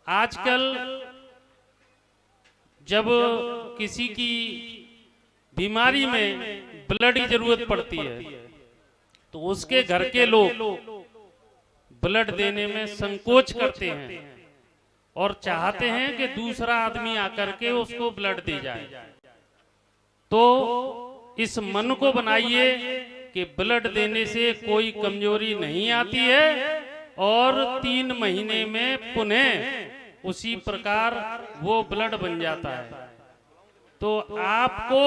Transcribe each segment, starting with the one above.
आजकल जब किसी की बीमारी में ब्लड की जरूरत पड़ती है तो उसके घर के लोग ब्लड देने में संकोच करते हैं और चाहते हैं कि दूसरा आदमी आकर के उसको ब्लड दे जाए। तो इस मन को बनाइए कि ब्लड देने से कोई कमजोरी नहीं आती है और 3 महीने में पुनः उसी प्रकार वो ब्लड बन जाता है। तो आपको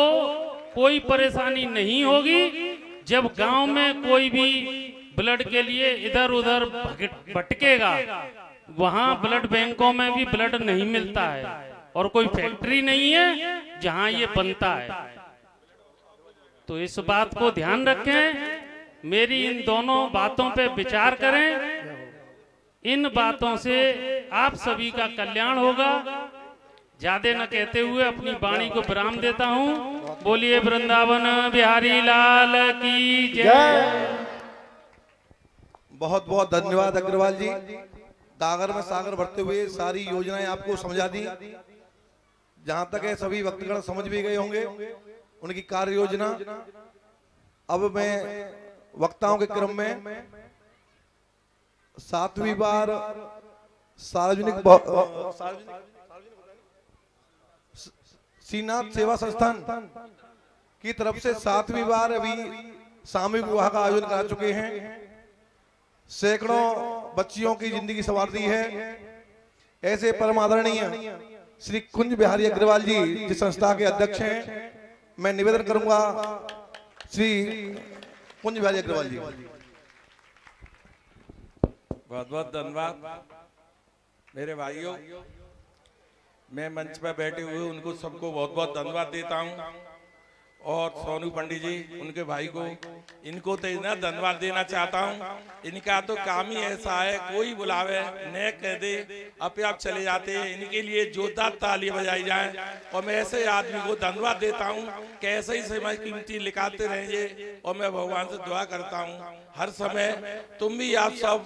कोई परेशानी नहीं होगी जब गांव में कोई भी ब्लड के लिए इधर उधर भटकेगा। वहां ब्लड बैंकों में भी ब्लड नहीं मिलता है और कोई फैक्ट्री नहीं है जहां ये बनता है। तो इस बात को ध्यान रखें, मेरी इन दोनों बातों पे विचार करें। इन बातों से आप सभी का कल्याण होगा। ज्यादा न कहते हुए अपनी वाणी को विराम देता हूं। बोलिए वृंदावन बिहारी लाल की जय। बहुत बहुत धन्यवाद अग्रवाल जी। गागर में सागर भरते हुए सारी योजनाएं आपको समझा दी। जहां तक है सभी वक्तगण समझ भी गए होंगे उनकी कार्य योजना। अब मैं वक्ताओं के क्रम में 7वीं बार सार्वजनिक श्रीनाथ सेवा संस्थान की तरफ से 7वीं बार अभी सामूहिक विवाह का आयोजन करा चुके हैं। सैकड़ों बच्चियों की जिंदगी संवार दी है। ऐसे परम आदरणीय श्री कुंज बिहारी अग्रवाल जी जिस संस्था के अध्यक्ष हैं, मैं निवेदन करूंगा श्री कुंज बिहारी अग्रवाल जी। बहुत बहुत धन्यवाद मेरे भाइयों। मैं मंच पर बैठे हुए उनको सबको बहुत बहुत धन्यवाद देता हूं और सोनू पंडित जी उनके भाई को इनको तो इतना धन्यवाद देना चाहता हूं। इनका तो काम ही ऐसा है, कोई बुलावे न कह दे अपने आप चले जाते हैं। इनके लिए जोरदार ताली बजाई जाए और मैं ऐसे आदमी को धन्यवाद देता हूं कि ऐसे ही समय कीमती निकालते रहिए। और मैं भगवान से दुआ करता हूं हर समय तुम भी आप सब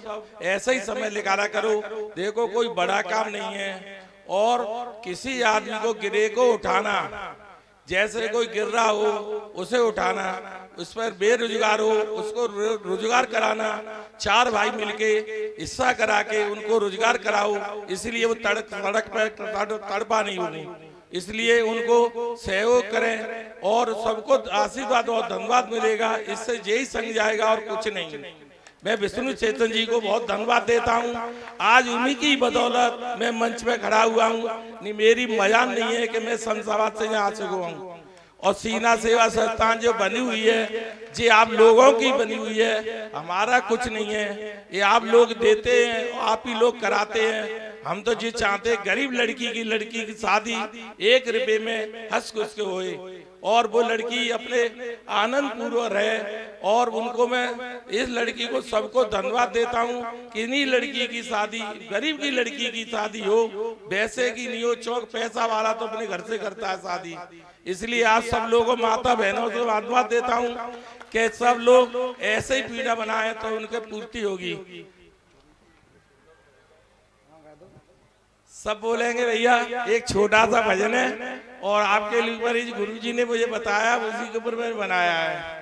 ऐसे ही समय निकाला करो। देखो कोई बड़ा काम नहीं है और किसी आदमी को गिरे को उठाना, जैसे कोई गिर रहा हो उसे उठाना, उस पर बेरोजगार हो उसको रोजगार कराना, 4 भाई मिलके हिस्सा करा के उनको रोजगार कराओ, इसलिए वो सड़क पर तड़पा नहीं होगी। इसलिए उनको सहयोग करें और सबको आशीर्वाद और धन्यवाद मिलेगा। इससे यही संग जाएगा और कुछ नहीं। मैं विष्णु चेतन जी को बहुत धन्यवाद देता हूं। आज उन्हीं की बदौलत मैं मंच में खड़ा हुआ हूं। नहीं मेरी मजाल नहीं है कि मैं संसाबाद से यहाँ से हुआ हूँ। और सीना सेवा संस्थान जो बनी हुई है ये आप लोगों की बनी हुई है, हमारा कुछ नहीं है। ये आप लोग देते हैं, आप ही लोग कराते हैं। हम तो ये चाहते गरीब लड़की की शादी 1 रुपए में हंस खुश के होए और वो लड़की अपने आनंद पूर्वक रहे। और उनको मैं इस लड़की को सबको धन्यवाद देता हूँ कि इन्हीं लड़की की शादी, गरीब की लड़की की शादी हो, वैसे की नहीं हो। चौक पैसा वाला तो अपने घर से करता है शादी। इसलिए आप सब लोगों माता बहनों से धन्यवाद देता हूँ कि सब लोग ऐसे ही पीड़ा बनाए तो उनके पूर्ति होगी। सब बोलेंगे भैया। एक छोटा सा भजन है और आपके लिए गुरुजी ने मुझे बताया, उसी के ऊपर मैंने बनाया है।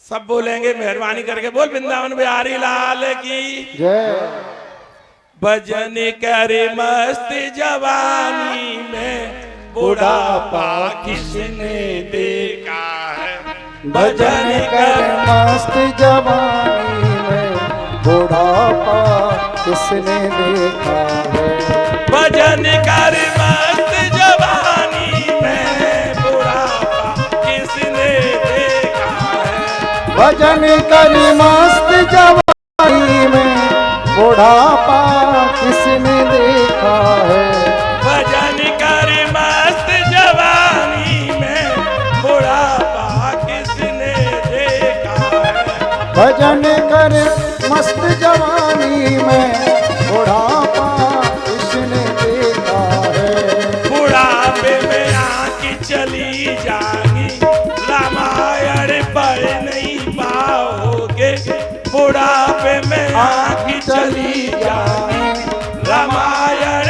सब बोलेंगे मेहरबानी करके। बोल वृंदावन बिहारी लाल की जय। भजन करे मस्त जवानी में बुढ़ापा किसने देखा है। भजन कर मस्त जवानी में बुढ़ापा किसने देखा है। भजन कर मस्त जवानी में बुढ़ापा किसने देखा है। भजन कर मस्त जवानी में बुढ़ापा किसने देखा है। भजन कर मस्त जवानी में बुढ़ापा किसने देखा है। भजन कर मस्त जवानी में बुढ़ापा किसने देखा है। बुढ़ापे में आँख चली जाएगी रामायण पढ़ नहीं पाओगे। बुढ़ापे में आँख चली जाएगी रामायण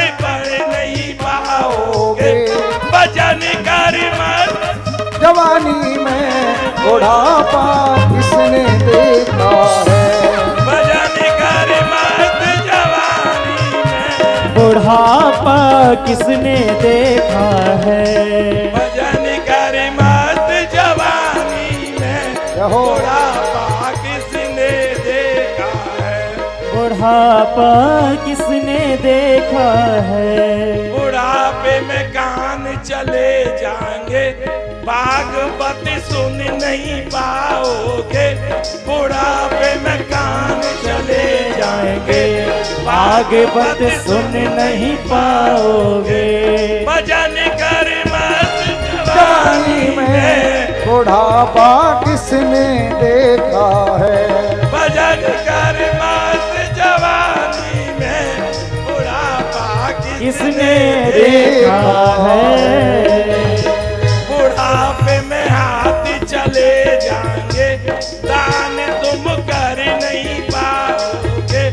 बुढ़ापा किसने देखा है। भजन कर मस्त जवानी में, बुढ़ापा किसने देखा है। भजन कर मस्त जवानी में, यहो। बुढ़ापा किसने देखा है। बुढ़ापा किसने देखा है। बुढ़ापे में कान चले जाएंगे, भागवत सुन नहीं पाओगे। बुढ़ापे में कान चले जाएंगे, भागवत सुन नहीं पाओगे। भजन कर मस्त जवानी जवानी में, बुढ़ापा किसने देखा है। भजन कर मस्त जवानी में, बुढ़ापा किसने देखा है। बुढ़ापे में हाथ चले जाएंगे, दान तुम कर नहीं पाओगे।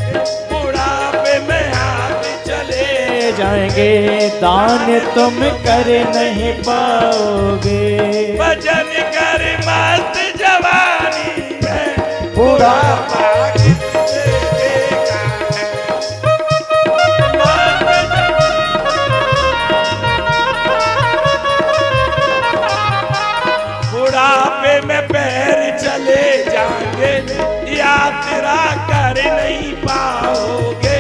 बुढ़ापे में हाथ चले जाएंगे, दान तुम कर नहीं पाओगे। भजन कर मस्त जवानी में, बुढ़ापा किसने देखा है। बुढ़ापे में पैर चले जाएंगे, यात्रा कर नहीं पाओगे।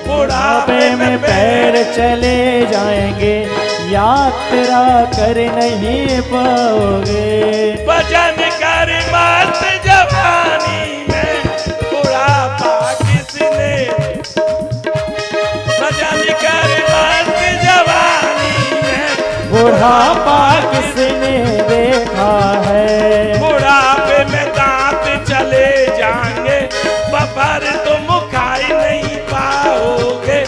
बुढ़ापे में पैर चले जाएंगे, यात्रा कर नहीं पाओगे। भजन कर मस्त जवानी में, बुढ़ापा किसने। भजन कर मस्त जवानी में, बुढ़ापा किसने देखा है। बुढ़ापे में दांत चले जाएंगे, बबर तुम खाई नहीं पाओगे।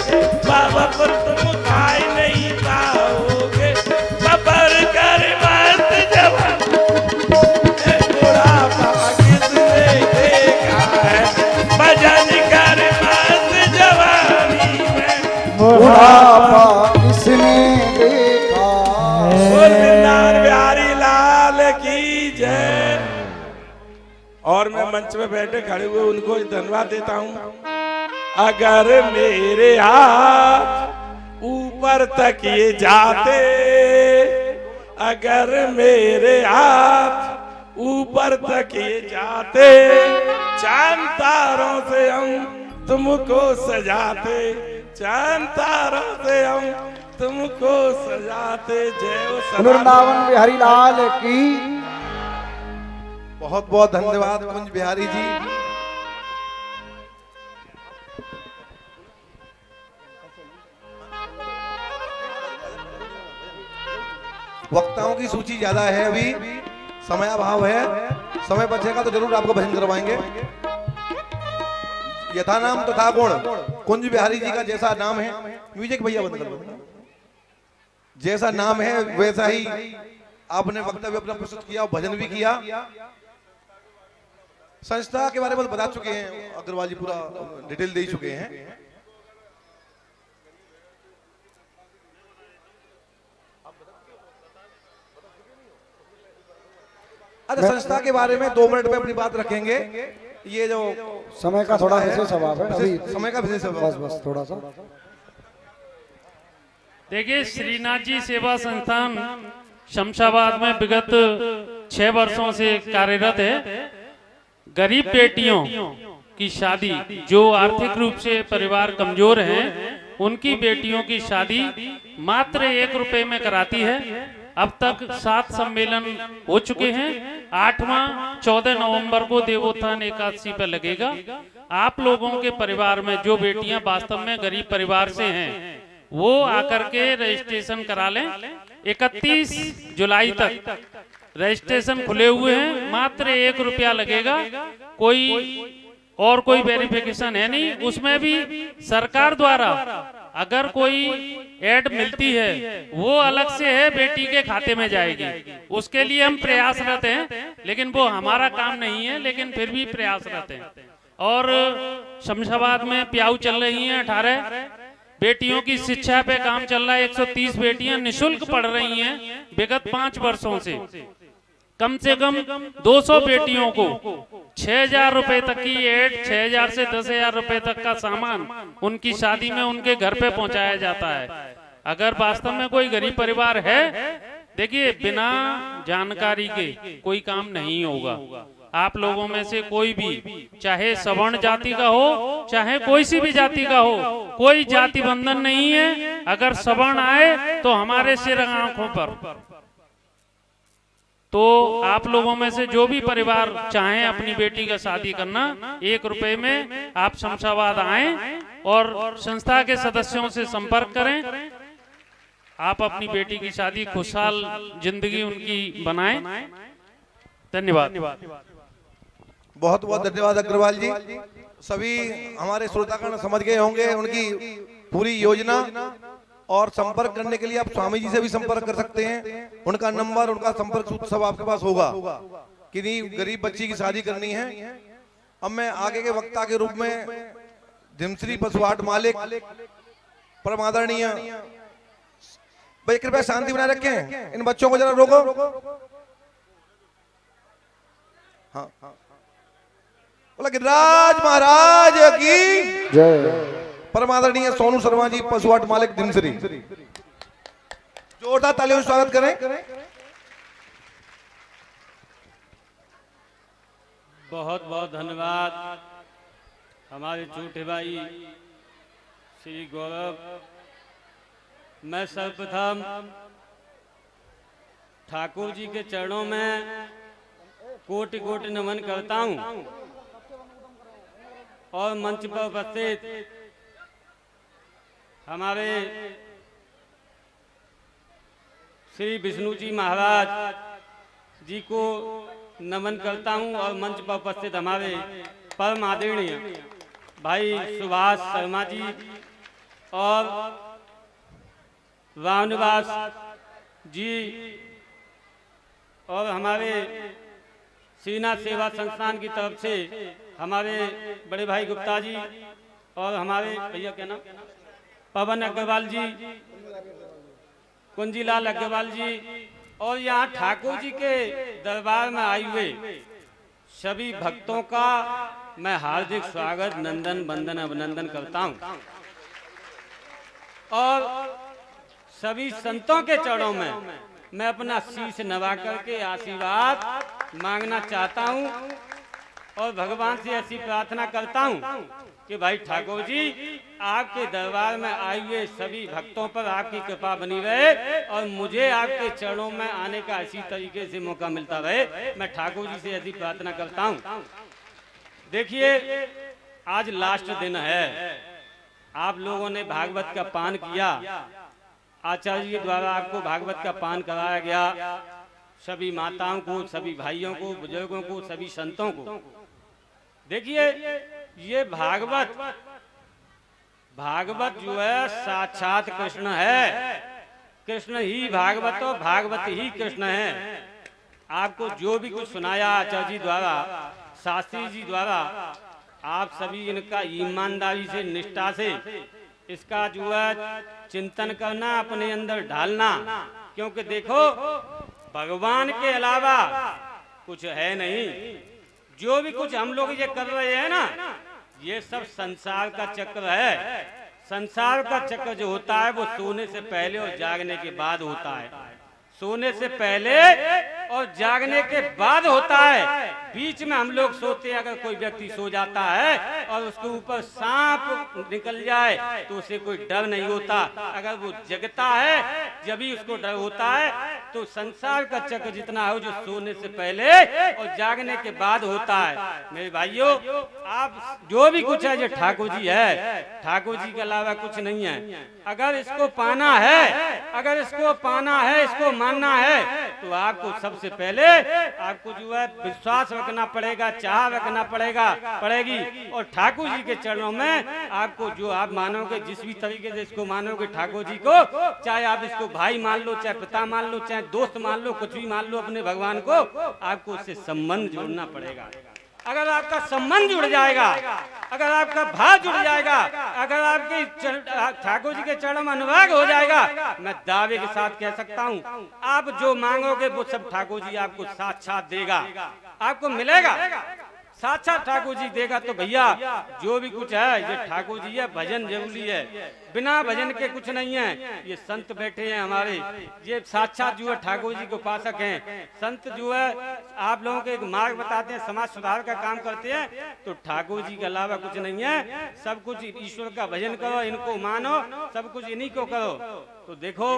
बबर तुम खाई नहीं पाओगे। बबर कर मस्त जवानी, बुढ़ापा किसने देखा है। भजन कर मस्त जवानी में, बुढ़ापा किसने देखा है। बोल वृंदावन बिहारी लाल की जय। और मैं मंच में बैठे खड़े हुए उनको धन्यवाद देता हूँ। अगर मेरे हाथ ऊपर तक ये जाते, अगर मेरे हाथ ऊपर तक ये जाते, चांद तारों से हम तुमको सजाते। चांद तारों से हम तुमको सजाते। जय हो सदा। वृंदावन बिहारी लाल की। बहुत बहुत धन्यवाद कुंज बिहारी जी। वक्ताओं की सूची ज्यादा है, अभी समय अभाव है। समय बचेगा तो जरूर आपको भजन करवाएंगे। यथा नाम तथा गुण, कुंज बिहारी जी का जैसा नाम है, म्यूजिक भैया बंद कर दो। जैसा नाम है वैसा ही आपने वक्तव्य अपना प्रस्तुत किया, भजन भी किया। संस्था के बारे में बता चुके हैं, अग्रवाल जी पूरा डिटेल दे चुके हैं। अच्छा, संस्था के बारे में 2 मिनट में अपनी बात रखेंगे। ये जो समय का थोड़ा विशेष अभाव है अभी। समय का विशेष अभाव। बस बस थोड़ा सा। देखिए, श्रीनाथ जी सेवा संस्थान शमशाबाद में विगत 6 वर्षों से कार्यरत है। गरीब बेटियों की शादी, जो आर्थिक रूप से परिवार कमजोर हैं, उनकी बेटियों की शादी मात्र 1 रुपए में कराती है। अब तक 7 सम्मेलन हो चुके हैं। 8वां 14 नवंबर को देवोत्थान एकादशी पर लगेगा। आप लोगों के परिवार में जो बेटियां वास्तव में गरीब परिवार से हैं, वो आकर के रजिस्ट्रेशन करा लें। 31 जुलाई तक रजिस्ट्रेशन खुले हुए हैं। मात्र 1 रुपया लगेगा। कोई वेरिफिकेशन है नहीं। उसमें भी सरकार द्वारा अगर कोई ऐड मिलती है, वो अलग से है, बेटी के खाते में जाएगी। उसके लिए हम प्रयासरत हैं, लेकिन वो हमारा काम नहीं है, लेकिन फिर भी प्रयासरत हैं। और शमशाबाद में प्याऊ चल रही हैं 18 बेटियों की शिक्षा पे काम चल रहा है। 130 बेटियां निशुल्क पढ़ रही हैं विगत 5 वर्षों से। कम से कम 200 बेटियों को 6,000 रुपए तक की एड, 6,000 से 10,000 रुपए तक का सामान उनकी शादी में उनके घर पे पहुंचाया जाता है। अगर वास्तव में कोई गरीब परिवार है, देखिए बिना जानकारी के कोई काम नहीं होगा। आप लोगों में से कोई भी, चाहे सवर्ण जाति का हो चाहे कोई सी भी जाति का हो, कोई जाति बंधन नहीं है। अगर सवर्ण आए तो हमारे सिर आंखों पर। तो आप लोगों में से जो भी परिवार चाहे अपनी बेटी का शादी करना, 1 रुपए में आप शमशाबाद आएं और संस्था के सदस्यों से संपर्क करें। आप अपनी बेटी की शादी खुशहाल जिंदगी उनकी बनाएं। धन्यवाद। बहुत बहुत धन्यवाद अग्रवाल जी। सभी हमारे श्रोतागण समझ गए होंगे उनकी पूरी योजना, और संपर्क करने के लिए आप स्वामी जी से भी संपर्क कर सकते हैं। उनका नंबर, उनका संपर्क सूत्र सब आपके पास होगा। किन्हीं गरीब बच्ची की शादी करनी है। अब मैं आगे के वक्ता के रूप में धिमश्री पशुहाट मालिक परम आदरणीय, भाई कृपया शांति बनाए रखें, इन बच्चों को जरा रोको। हाँ, बोला गिरिराज महाराज की जय। परमादरणीय सोनू शर्मा जी पशुहाट मालिक धिमश्री, जोरदार तालियों से स्वागत करें। बहुत बहुत धन्यवाद हमारे छोटे भाई श्री गौरव। मैं सर्वप्रथम ठाकुर जी के चरणों में कोटि कोटि नमन करता हूं, और मंच पर उपस्थित हमारे श्री विष्णु जी महाराज जी को नमन करता हूं, और मंच पर उपस्थित हमारे परम आदरणीय भाई सुभाष शर्मा जी और रामनिवास जी, और हमारे श्रीनाथ सेवा संस्थान की तरफ से हमारे बड़े भाई गुप्ता जी, और हमारे भैया क्या नाम, पवन अग्रवाल जी, कुंजीलाल अग्रवाल जी, और यहाँ ठाकुर जी के दरबार में आए हुए सभी भक्तों का मैं हार्दिक स्वागत, नंदन बंदन अभिनंदन करता हूँ। और सभी संतों के चरणों में मैं अपना शीश नवा करके आशीर्वाद मांगना चाहता हूँ, और भगवान से ऐसी प्रार्थना करता हूँ कि भाई ठाकुर जी आपके दरबार में आए हुए सभी भक्तों पर आपकी कृपा बनी रहे, और मुझे आपके चरणों में आने का इसी तरीके से मौका मिलता रहे। मैं ठाकुर जी से ऐसी प्रार्थना करता हूँ। देखिए आज लास्ट दिन है, आप लोगों ने भागवत का पान किया, आचार्य जी द्वारा आपको भागवत का पान कराया गया। सभी माताओं को, सभी भाइयों को, बुजुर्गों को, सभी संतों को। देखिए ये भागवत जो है साक्षात कृष्ण है। कृष्ण ही भागवत और भागवत ही कृष्ण है। आपको जो भी कुछ सुनाया आचार्य जी द्वारा, शास्त्री जी द्वारा, आप सभी इनका ईमानदारी से, निष्ठा से इसका जो है चिंतन करना, अपने अंदर ढालना। क्योंकि देखो भगवान के अलावा कुछ है नहीं। जो भी कुछ हम लोग ये कर रहे हैं ना, ये सब संसार का चक्र है। संसार का चक्र जो होता है वो सोने से पहले और जागने के बाद होता है। सोने से पहले और जागने के बाद होता है। बीच में हम लोग सोते हैं, अगर कोई व्यक्ति सो जाता है और उसके ऊपर सांप निकल जाए तो उसे कोई डर नहीं होता। अगर वो जगता है जब भी उसको डर होता है। तो संसार का चक्र जितना है जो सोने से पहले और जागने के बाद होता है। मेरे भाइयों, आप जो भी कुछ है जो ठाकुर जी है, ठाकुर जी के अलावा कुछ नहीं है। अगर इसको पाना है, अगर इसको पाना है, इसको मानना है, तो आपको सबसे पहले आपको जो है विश्वास रखना पड़ेगा, चाह रखना पड़ेगी। और ठाकुर जी के चरणों में आपको जो आप मानोगे, जिस भी तरीके से इसको मानोगे ठाकुर जी को, चाहे आप इसको भाई मान लो, चाहे पिता मान लो, चाहे दोस्त मान लो, कुछ भी मान लो अपने भगवान को, आपको उससे संबंध जोड़ना पड़ेगा। अगर आपका संबंध जुड़ जाएगा, अगर आपका भाव जुड़ जाएगा, अगर आपके ठाकुर जी के चरणों में अनुराग हो जाएगा, मैं दावे के साथ कह सकता हूँ आप जो मांगोगे वो सब ठाकुर जी आपको साक्षात देगा, आपको मिलेगा, साक्षात ठाकुर जी देगा। तो भैया जो भी कुछ है ये ठाकुर जी है, भजन जरूरी है, बिना भजन के कुछ नहीं है। ये संत बैठे हैं हमारे, ये साक्षात जो है ठाकुर जी के उपासक हैं। संत जो है आप लोगों को एक मार्ग बताते हैं, समाज सुधार का काम करते हैं, तो ठाकुर जी के अलावा कुछ नहीं है। सब कुछ ईश्वर का भजन करो, इनको मानो, सब कुछ इन्हीं को करो। तो देखो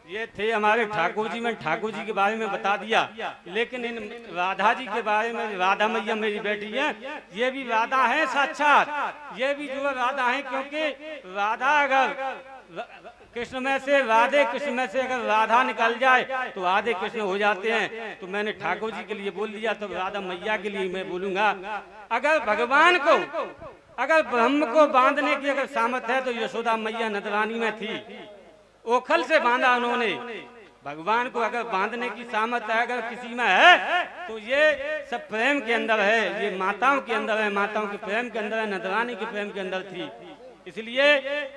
ये थे हमारे ठाकुर जी, में ठाकुर जी के बारे में बता दिया, लेकिन इन राधा जी के बारे में, राधा मैया मेरी बेटी है, ये भी राधा है साक्षात, ये भी जो है राधा है, क्योंकि राधा अगर कृष्ण में से, राधे कृष्ण में से अगर राधा निकल जाए तो राधे कृष्ण हो जाते हैं। तो मैंने ठाकुर जी के लिए बोल दिया, तो राधा मैया के लिए मैं बोलूंगा। अगर भगवान को, अगर ब्रह्म को बांधने की अगर सामर्थ्य है तो यशोदा मैया नदरानी में थी, ओखल से बांधा उन्होंने। भगवान को अगर बांधने की सामर्थ्य अगर किसी में है तो ये सब प्रेम के अंदर है, ये माताओं के अंदर है, माताओं के प्रेम के अंदर है, नदरानी के प्रेम के अंदर थी। इसलिए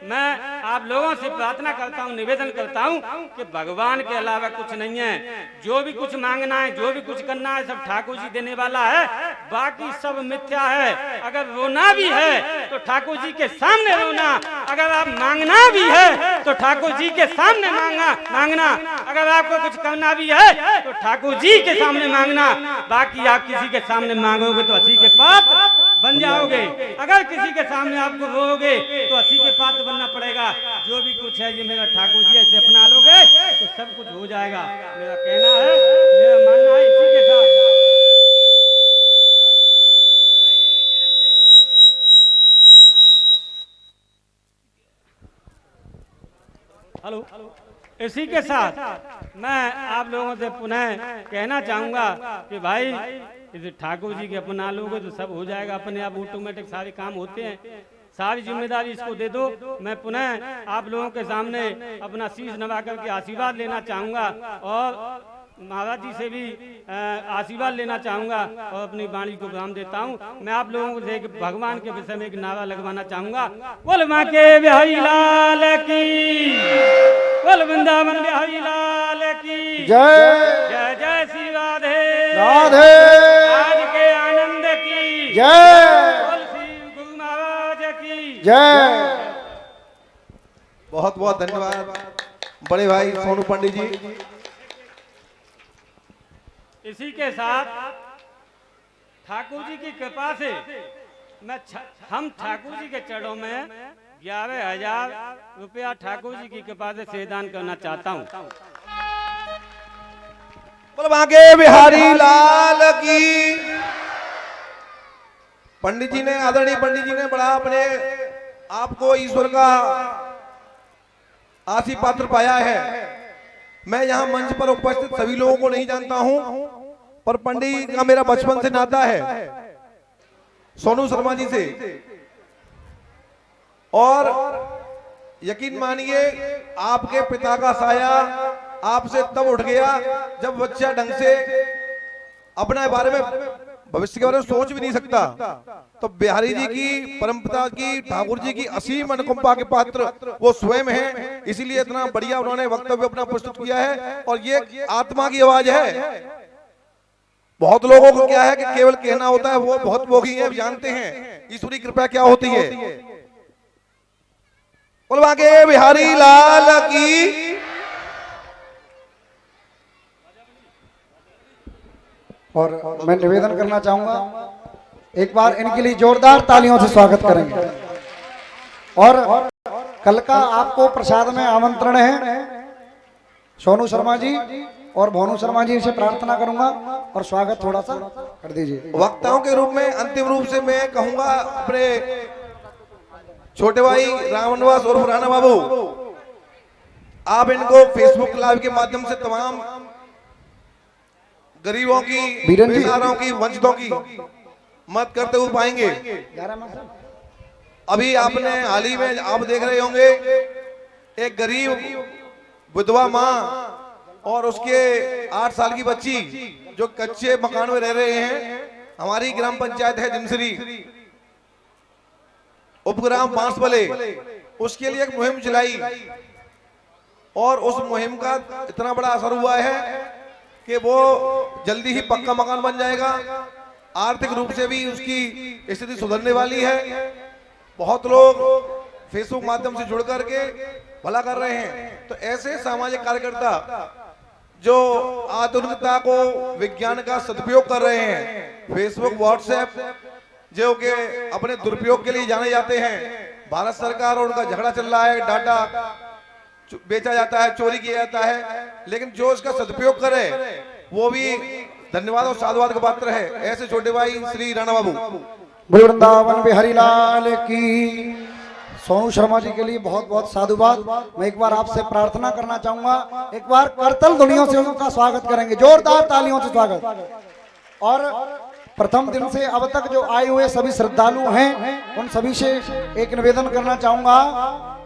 मैं आप लोगों से प्रार्थना करता हूँ, निवेदन करता हूँ कि भगवान के अलावा कुछ नहीं है। जो भी कुछ मांगना है, जो भी कुछ करना है, सब ठाकुर जी देने वाला है, बाकी सब मिथ्या है। अगर रोना भी है तो ठाकुर जी के सामने रोना, अगर आप मांगना भी है तो ठाकुर जी के सामने मांगना, अगर आपको कुछ करना भी है तो ठाकुर जी के सामने मांगना। बाकी आप किसी के सामने मांगोगे तो हंसी के पात्र बन जाओगे, अगर किसी के सामने आपको रोओगे तो हंसी के पात्र बनना पड़ेगा। जो भी कुछ है ये मेरा ठाकुर जी ऐसे अपना लोगे तो सब कुछ हो जाएगा। मेरा कहना है, मेरा मानना है, इसी के साथ हेलो, इसी के साथ मैं आप लोगों से पुनः कहना चाहूंगा कि भाई इसे ठाकुर जी के अपना लोगे तो सब हो जाएगा, अपने आप ऑटोमेटिक सारे काम होते हैं। सारी जिम्मेदारी इसको दे दो। मैं पुनः आप लोगों के सामने अपना शीश नवा करके आशीर्वाद लेना चाहूंगा और महाराज जी से भी आशीर्वाद लेना चाहूंगा और अपनी वाणी को विराम देता हूं। मैं आप लोगों से भगवान के विषय में एक नारा लगवाना चाहूंगा। बोल मां के बिहारी लाल की, बोल वृंदावन बिहारी लाल की जय जय। जय श्री राधे राधे, आज के आनंद की जय बोल श्री गुरु महाराज की जय। बहुत बहुत धन्यवाद बड़े भाई सोनू पंडित जी। इसी के साथ ठाकुर जी की कृपा से मैं हम ठाकुर जी के चरणों में 11,000 रुपया ठाकुर जी की कृपा से सेदान करना चाहता हूँ। बोल बांके बिहारी लाल की। पंडित जी ने, आदरणीय पंडित जी ने बड़ा अपने आपको ईश्वर का आशीष पात्र पाया है। मैं यहाँ मंच पर उपस्थित सभी लोगों को नहीं जानता हूँ, पर पंडित जी का मेरा बचपन से नाता है सोनू शर्मा जी से। और यकीन मानिए आपके पिता का साया आपसे तब उठ गया जब बच्चा ढंग से अपने बारे में, भविष्य के बारे में सोच भी नहीं सकता। तो बिहारी जी की परमपिता की, ठाकुर जी की असीम अनुकंपा के पात्र वो स्वयं हैं। इसीलिए इतना बढ़िया उन्होंने वक्तव्य अपना प्रस्तुत किया है। और ये आत्मा की आवाज है। बहुत लोगों को क्या है कि केवल कहना होता है, वो बहुत भोगी हैं, जानते हैं ईश्वरी कृपा क्या होती है। बोल बांके बिहारी लाल की। और मैं निवेदन करना चाहूंगा, एक बार इनके लिए जोरदार तालियों से स्वागत करेंगे। और कल का आपको प्रसाद में आमंत्रण है। सोनू शर्मा जी और भानु शर्मा जी से प्रार्थना करूंगा और स्वागत थोड़ा सा कर दीजिए। वक्ताओं के रूप में अंतिम रूप से मैं कहूंगा अपने छोटे भाई रामनिवास और राणा बाबू, आप इनको फेसबुक लाइव के माध्यम से तमाम गरीबों की, बेसहारों की, वंचितों की मदद करते हुए पाएंगे। अभी आपने हाल ही में आप देख रहे होंगे एक गरीब विधवा माँ और उसके 8 साल की बच्ची जो कच्चे मकान में रह रहे हैं, हमारी ग्राम पंचायत है जिमसरी, उपग्राम बांसबले, उसके लिए एक मुहिम चलाई और उस मुहिम का इतना बड़ा असर हुआ है कि वो जल्दी ही पक्का मकान बन जाएगा। आर्थिक रूप से भी उसकी स्थिति सुधरने वाली है। बहुत लोग फेसबुक माध्यम से जुड़ करके भला कर रहे हैं। तो ऐसे सामाजिक कार्यकर्ता जो आधुनिकता को, विज्ञान का सदुपयोग कर रहे हैं, फेसबुक, व्हाट्सएप जो कि अपने दुरुपयोग के लिए जाने जाते हैं, भारत सरकार और उनका झगड़ा चल रहा है, डाटा बेचा जाता है, चोरी किया जाता है, लेकिन जो इसका सदुपयोग करे वो भी धन्यवाद और साधुवाद का पात्र है। ऐसे छोटे भाई श्री राणा बाबू। बोल वृंदावन बिहारी लाल की। सोनू शर्मा जी के लिए बहुत बहुत साधुवाद। मैं एक बार आपसे प्रार्थना करना चाहूंगा, एक बार करतल ध्वनियों से उनका स्वागत करेंगे, जोरदार तालियों से स्वागत। और प्रथम दिन से अब तक जो आए हुए सभी श्रद्धालु हैं, उन सभी से एक निवेदन करना चाहूंगा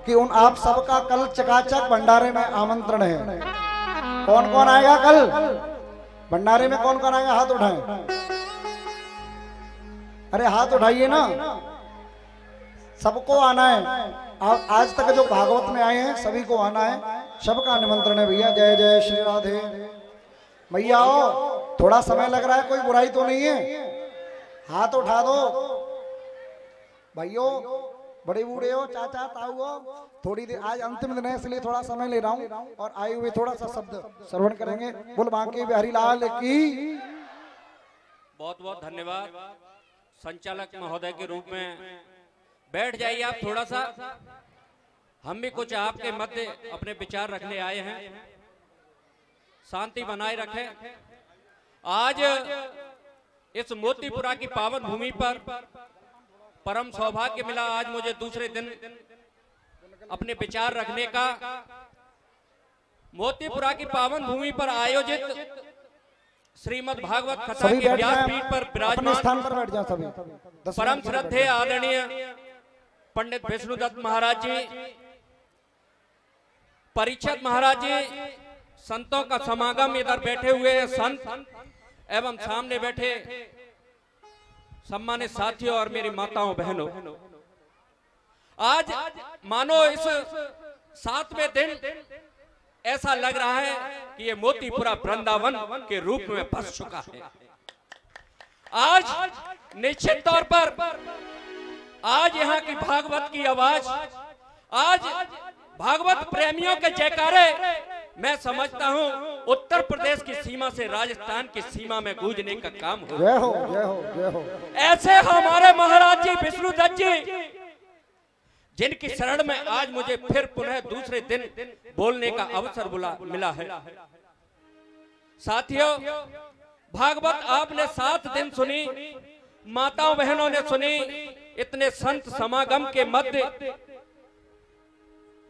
कि उन आप सबका कल चकाचक भंडारे में आमंत्रण है। कौन कौन आएगा कल भंडारे में? कौन कौन आएगा? हाथ उठाएं। अरे हाथ उठाइए ना, सबको आना है। आज तक जो भागवत में आए हैं सभी को आना है, सबका निमंत्रण है भैया। जय जय श्री राधे। भैया आओ, थोड़ा समय लग रहा है, कोई बुराई तो नहीं है, हाथ उठा दो भाइयों। बड़े बूढ़े हो, चाचा ताऊ हो, थोड़ी देर, आज अंतिम दिन है इसलिए थोड़ा समय ले रहा हूँ और आए हुए थोड़ा सा शब्द श्रवण करेंगे। बोल बांके बिहारी लाल की। बहुत बहुत धन्यवाद। संचालक महोदय के रूप में बैठ जाइए आप थोड़ा सा। हम भी कुछ आपके मध्य अपने विचार रखने आए हैं, शांति बनाए रखें। आज इस मोतीपुरा की पावन भूमि पर परम सौभाग्य मिला आज मुझे दूसरे दिन अपने विचार रखने का। मोतीपुरा की पावन भूमि पर आयोजित श्रीमद् भागवत कथा के व्यासपीठ पर विराजमान परम श्रद्धेय आदरणीय पंडित विष्णुदत्त महाराज जी, परीक्षित महाराज जी, संतों का समागम, इधर बैठे हुए हैं संत एवं सामने बैठे सम्मानित साथियों और मेरी माताओं बहनों, आज मानो इस 7वें दिन ऐसा लग रहा है कि ये मोतीपुरा वृंदावन के रूप में बस चुका है। आज निश्चित तौर पर आज यहाँ की भागवत की आवाज, आज भागवत प्रेमियों के जयकारे मैं समझता हूँ उत्तर प्रदेश की सीमा से राजस्थान की सीमा में गूंजने का काम हो। जय हो, जय हो, जय हो। ऐसे हमारे महाराज जी विष्णुदत्त जी, जिनकी शरण में आज मुझे फिर पुनः दूसरे दिन बोलने का अवसर मिला है। साथियों, भागवत आपने 7 दिन सुनी, माताओं बहनों ने सुनी, इतने संत समागम के मध्य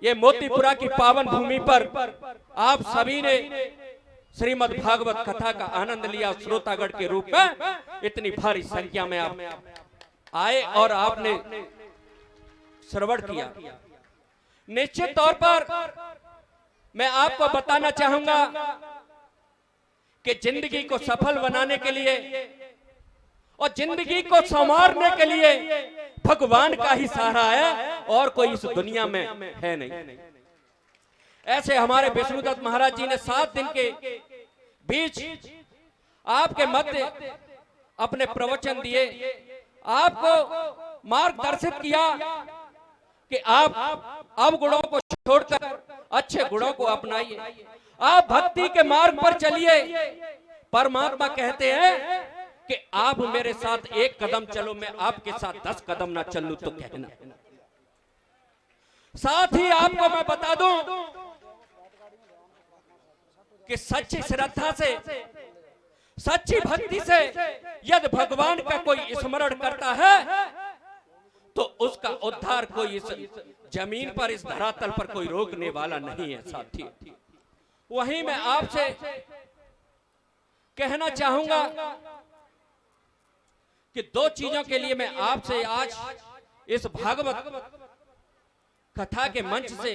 ये मोतीपुरा की पावन भूमि पर आप सभी ने श्रीमद् भागवत कथा का आनंद लिया। श्रोतागण के रूप में इतनी भारी संख्या में आप आए और आपने श्रवण किया। निश्चित तौर पर मैं आपको बताना चाहूंगा कि जिंदगी को सफल बनाने के लिए और जिंदगी को संवारने के लिए भगवान का ही सहारा है और कोई इस दुनिया में है नहीं। ऐसे हमारे विष्णुदत्त महाराज जी ने 7 दिन के बीच आपके मध्य अपने प्रवचन दिए, आपको मार्गदर्शित किया कि आप अवगुणों को छोड़कर अच्छे गुणों को अपनाइए, आप भक्ति के मार्ग पर चलिए। परमात्मा कहते हैं कि आप मेरे साथ 1 कदम चलो, मैं आपके साथ 10 कदम ना चलूं तो कहना। साथ ही आपको मैं बता दूं कि सच्ची श्रद्धा से, सच्ची भक्ति से यदि भगवान का कोई स्मरण करता है तो उसका उद्धार कोई इस जमीन पर, इस धरातल पर कोई रोकने वाला नहीं है। साथी, वहीं मैं आपसे कहना चाहूंगा कि 2 चीजों के लिए मैं आपसे आज इस भागवत कथा के मंच से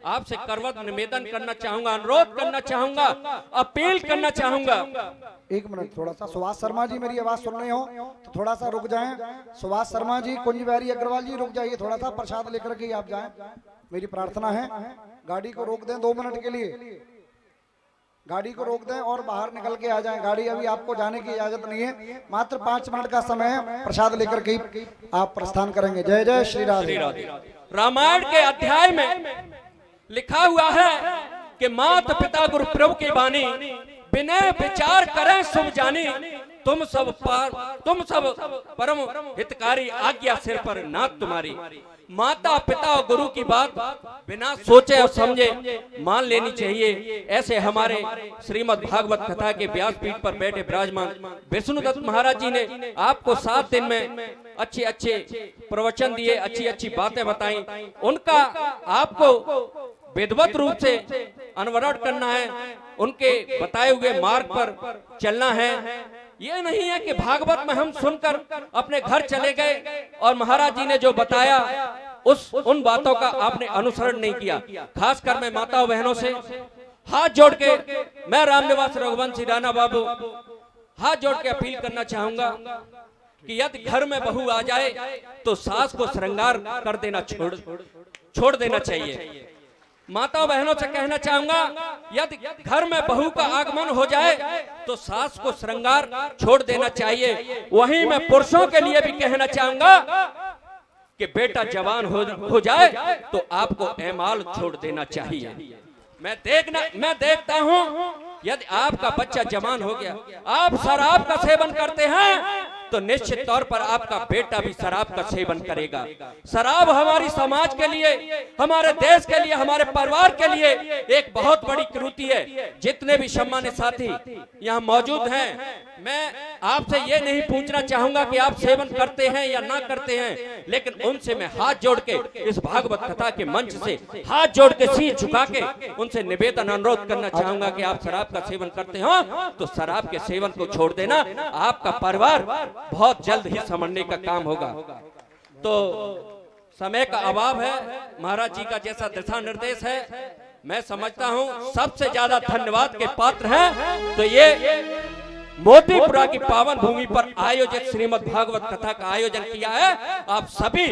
आपसे करवत निवेदन करना चाहूंगा, अनुरोध करना चाहूंगा, अपील करना चाहूंगा। एक मिनट, थोड़ा सा सुभाष शर्मा जी मेरी आवाज सुन रहे हो तो थोड़ा सा रुक जाएं। सुभाष शर्मा जी, कुंज बिहारी अग्रवाल जी रुक जाइए, थोड़ा सा प्रसाद लेकर के आप जाएं, मेरी प्रार्थना है। गाड़ी को रोक दें 2 मिनट के लिए, गाड़ी को रोक दें और बाहर निकल के आ जाएं। गाड़ी अभी आपको जाने की इजाजत नहीं है, मात्र 5 मिनट का समय है, प्रसाद लेकर के आप प्रस्थान करेंगे। जय जय श्री राधे। रामायण के अध्याय में लिखा हुआ है कि माता पिता गुरु प्रभु की वाणी, विनय विचार करें शुभ जानी, तुम सब परम हितकारी, आज्ञा सिर पर नाथ तुम्हारी। माता पिता और गुरु की बात बिना सोचे और समझे मान लेनी चाहिए। ऐसे हमारे श्रीमद् भागवत कथा के व्यासपीठ पर बैठे विराजमान विष्णुदत्त महाराज जी ने आपको 7 दिन में अच्छे अच्छे प्रवचन दिए, अच्छी अच्छी बातें बताई। उनका आपको विधिवत रूप से अनुसरण करना है, उनके बताए हुए मार्ग पर चलना है। ये नहीं है कि भागवत में हम सुनकर अपने घर चले गए और महाराज जी ने जो बताया उन बातों का आपने अनुसरण नहीं किया। खासकर मैं माताओं बहनों से हाथ जोड़ के, मैं रामनिवास रघुवंशी राणा बाबू हाथ जोड़ के अपील करना चाहूंगा कि यदि घर में बहू आ जाए तो सास को श्रृंगार कर देना छोड़ देना चाहिए। माताओं बहनों से कहना चाहूंगा, यदि घर में बहू का आगमन हो जाए तो सास को श्रृंगार छोड़ देना चाहिए। वहीं मैं पुरुषों के लिए भी कहना चाहूंगा कि बेटा जवान हो जाए तो आपको एमाल छोड़ देना चाहिए। मैं देखता हूं, यदि आपका बच्चा जवान हो गया, आप शराब का सेवन करते हैं तो निश्चित तौर पर आपका बेटा भी शराब का सेवन करेगा। शराब हमारी समाज के लिए, हमारे देश के लिए, हमारे परिवार के लिए एक बहुत बड़ी कुरीति है। जितने भी सम्मानित साथी यहाँ मौजूद हैं, मैं आपसे ये नहीं पूछना चाहूंगा कि आप सेवन करते हैं या ना करते हैं, लेकिन उनसे मैं हाथ जोड़ के इस भागवत कथा के मंच से हाथ जोड़ के सिर झुका के उनसे निवेदन अनुरोध करना चाहूंगा कि आप शराब का सेवन करते हो तो शराब के सेवन को छोड़ देना, आपका परिवार बहुत जल्द ही समझने का काम होगा। तो समय का अभाव है, महाराज जी का जैसा दिशा निर्देश है, मैं समझता हूं सबसे ज्यादा धन्यवाद के पात्र हैं तो ये मोतीपुरा की पावन भूमि पर आयोजित श्रीमद् भागवत कथा का आयोजन किया है। आप सभी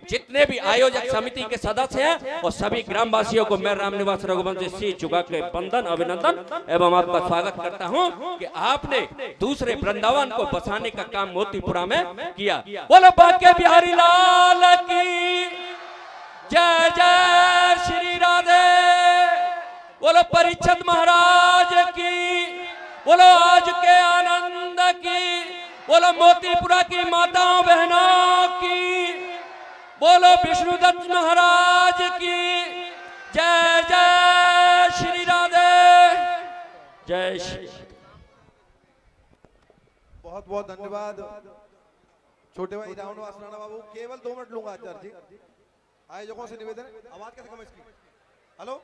जितने भी आयोजक समिति के सदस्य हैं और सभी ग्रामवासियों को मैं रामनिवास रघुवंशी सिर झुका के वंदन अभिनंदन एवं आपका स्वागत करता हूं कि आपने दूसरे वृंदावन को बसाने का काम मोतीपुरा में किया। बोलो बांके बिहारी लाल की जय जय श्री राधे। बोलो परीक्षित महाराज की, बोलो आज के आनंद की, बोलो मोतीपुरा की माताओं बहनों की, बोलो विष्णुदत्त महाराज की जय जय श्री राधे। जय श्री। बहुत बहुत धन्यवाद छोटे भाई रामनिवास राणा बाबू। केवल 2 मिनट लूंगा आचार्य जी। आयोजकों से निवेदन, आवाज कैसे कम इसकी? Hello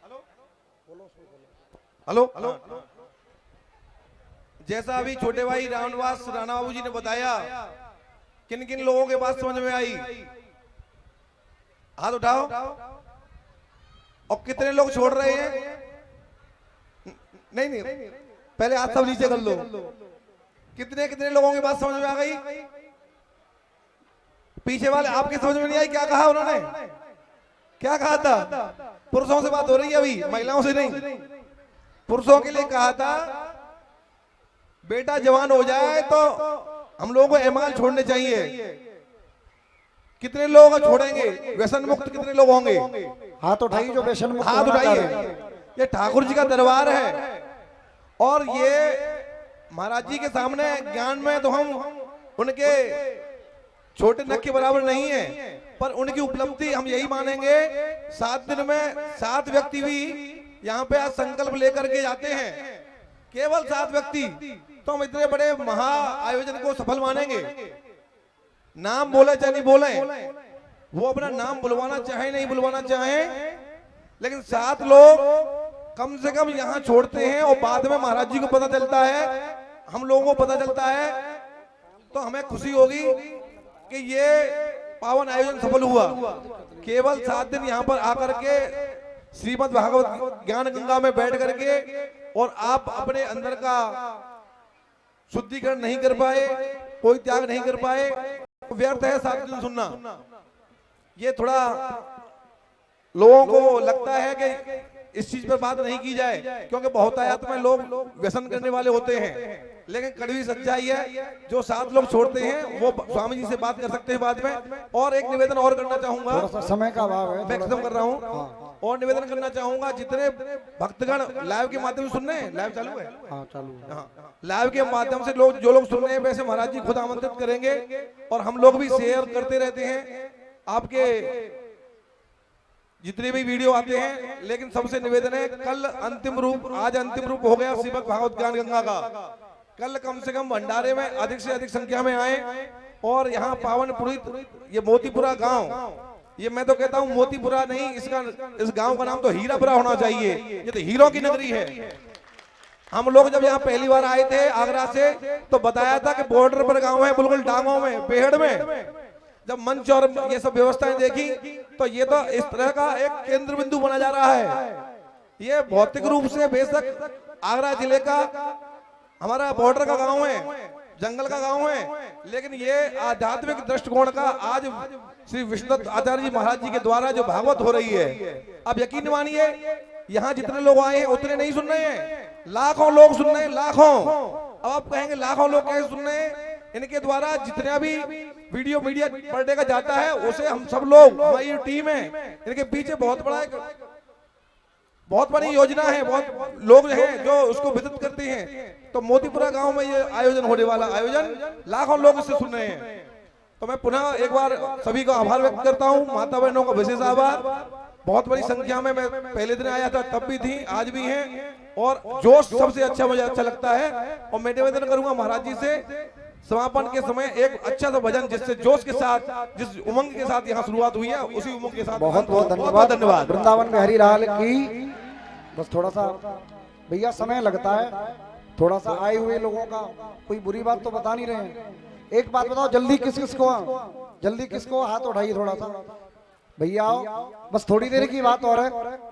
hello hello. जैसा अभी छोटे भाई रामनिवास राणा बाबू जी ने बताया, किन किन लोगों के बात समझ में आई? हाथ उठाओ। और कितने लोग छोड़ रहे हैं? नहीं, पहले हाथ सब नीचे कर लो। कितने कितने लोगों की बात समझ में आ गई? पीछे वाले आपके समझ में नहीं आई? क्या कहा उन्होंने? क्या कहा था? पुरुषों से बात हो रही है अभी, महिलाओं से नहीं। पुरुषों के लिए कहा था बेटा जवान हो जाए तो हम लोगों को एमाल छोड़ने चाहिए। कितने लोग छोड़ेंगे? व्यसन मुक्त कितने लोग होंगे? हाथ उठाइए जो व्यसन मुक्त। हाथ उठाइए। ये ठाकुर जी का दरबार है और ये महाराज जी के सामने ज्ञान में तो हम उनके छोटे नख के बराबर नहीं है, पर उनकी उपलब्धि हम यही मानेंगे। 7 दिन में 7 व्यक्ति भी यहाँ पे आज संकल्प लेकर के जाते हैं, केवल 7 व्यक्ति, तो हम इतने बड़े महा आयोजन को सफल मानेंगे। नाम बोले चाहे नहीं बोले, वो अपना नाम बुलवाना चाहे नहीं बुलवाना चाहे, लेकिन 7 लोग कम से कम यहाँ छोड़ते हैं और बाद में महाराज जी को पता चलता है, हम लोगों को पता चलता है, तो हमें खुशी होगी कि ये पावन आयोजन सफल हुआ। केवल 7 दिन यहाँ पर आकर के श्रीमद् भागवत ज्ञान गंगा में बैठ करके और आप अपने अंदर का शुद्धिकरण नहीं कर पाए, कोई त्याग नहीं कर पाए, व्यर्थ है 7 दिन सुनना। ये थोड़ा लोगों को लगता है कि इस चीज पर बात नहीं की जाए, क्योंकि बहुतायत में लोग व्यसन करने वाले होते हैं, लेकिन कड़वी सच्चाई है, जो 7 लोग छोड़ते हैं वो स्वामी जी से बात कर सकते हैं बाद में। और एक निवेदन और करना चाहूंगा, थोड़ा सा समय का अभाव है, मैं खत्म कर रहा हूँ। और निवेदन करना चाहूंगा, जितने भक्तगण लाइव के माध्यम से सुन रहे हैं, लाइव चालू है, हाँ चालू है। हाँ, लाइव के माध्यम से लोग जो लोग सुन रहे हैं, वैसे महाराज जी खुद आमंत्रित करेंगे और हम लोग भी शेयर करते रहते हैं आपके जितने भी वीडियो आते हैं। लेकिन सबसे निवेदन है, कल अंतिम रूप, आज अंतिम रूप हो गया श्रीमद् भागवत ज्ञान गंगा का। कल कम से कम भंडारे में अधिक से अधिक संख्या में आए और यहाँ पावन पुरित ये मोतीपुरा गांव, ये मैं तो कहता हूँ मोतीपुरा नहीं, इस गांव का नाम तो हीरापुरा होना चाहिए, ये तो हीरों की नगरी है। हम लोग जब यहाँ पहली बार आए थे आगरा से, तो बताया था कि बॉर्डर पर गांव है, बिल्कुल टांगों में, बेहड़ में। जब मंच और ये सब व्यवस्थाएं देखी तो ये तो इस तरह का एक केंद्र बिंदु बना जा रहा है। ये भौतिक रूप से बेशक आगरा जिले का हमारा बॉर्डर का गांव है, जंगल का गांव है, लेकिन ये आध्यात्मिक दृष्टिकोण का आज श्री विष्णुदत्त आचार्य जी महाराज जी के द्वारा जो भागवत हो रही है, अब यकीन मानिए यहाँ जितने लोग आए हैं उतने नहीं सुन रहे हैं, लाखों लोग सुन रहे हैं, लाखों। अब आप कहेंगे लाखों लोग कैसे सुन रहे हैं? इनके द्वारा जितना भी वीडियो मीडिया पर डे का जाता है, उसे हम सब लोग, हमारी टीम है, इनके पीछे बहुत बड़ी योजना है, बहुत लोग हैं जो उसको विदित करते हैं। तो मोतीपुरा गांव में ये आयोजन होने वाला, आयोजन लाखों लोग इससे सुन रहे हैं। तो मैं पुनः एक बार सभी का आभार व्यक्त करता हूँ, माता बहनों का विशेष आभार। बहुत बड़ी संख्या में मैं पहले दिन आया था तब भी थी, आज भी हैं, और जोश सबसे अच्छा मुझे अच्छा लगता है। और मैं निवेदन करूंगा महाराज जी से, समापन के समय एक अच्छा सा भजन जिससे जोश के साथ, जिस उमंग के साथ यहाँ शुरुआत हुई है, उसी उमंग के साथ बहुत बहुत धन्यवाद। धन्यवाद। वृंदावन बिहारी लाल की। बस थोड़ा सा भैया समय लगता है, थोड़ा सा आए हुए लोगों का कोई बुरी बात तो बता नहीं रहे हैं। एक बात बताओ, जल्दी जल्दी किसको हाथ उठाइए थोड़ा सा भैया, आओ, बस थोड़ी देर की बात और है,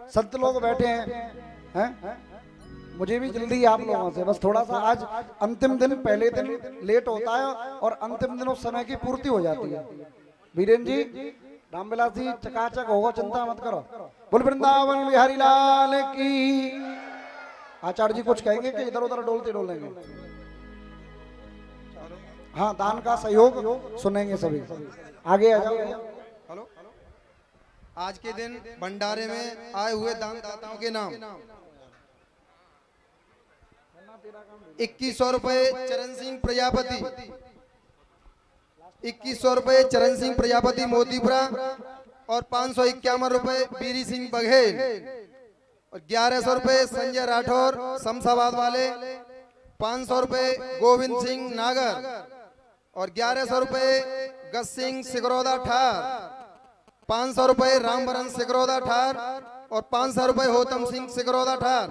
संत लोग बैठे हैं? मुझे भी जल्दी आप लोगों से, बस थोड़ा सा आज अंतिम दिन, पहले दिन लेट होता है और अंतिम दिन उस समय की पूर्ति हो जाती है। वीरेन जी, रामविलास जी, चकाचक होगा, चिंता मत करो। बोल वृंदावन बिहारी लाल की। आचार्य जी कुछ कहेंगे कि इधर उधर डोलते डोलेंगे? हाँ, दान का सहयोग सुनेंगे सभी। आगे आ जाओ। हेलो, आज के दिन भंडारे में आए हुए दानदाताओं के नाम 2100 रुपए चरण सिंह प्रजापति, 2100 रुपए चरण सिंह प्रजापति मोतीपुरा, और 551 रुपए बीरी सिंह बघेल, और 1100 रुपए संजय राठौर शमशाबाद वाले, 500 रुपए गोविंद सिंह नागर, और 1100 रुपए गज सिंह सिकरौदा ठार, 500 रुपए रामवरण सिकरौदा ठार, और 500 रुपए होतम सिंह सिकरौदा ठार,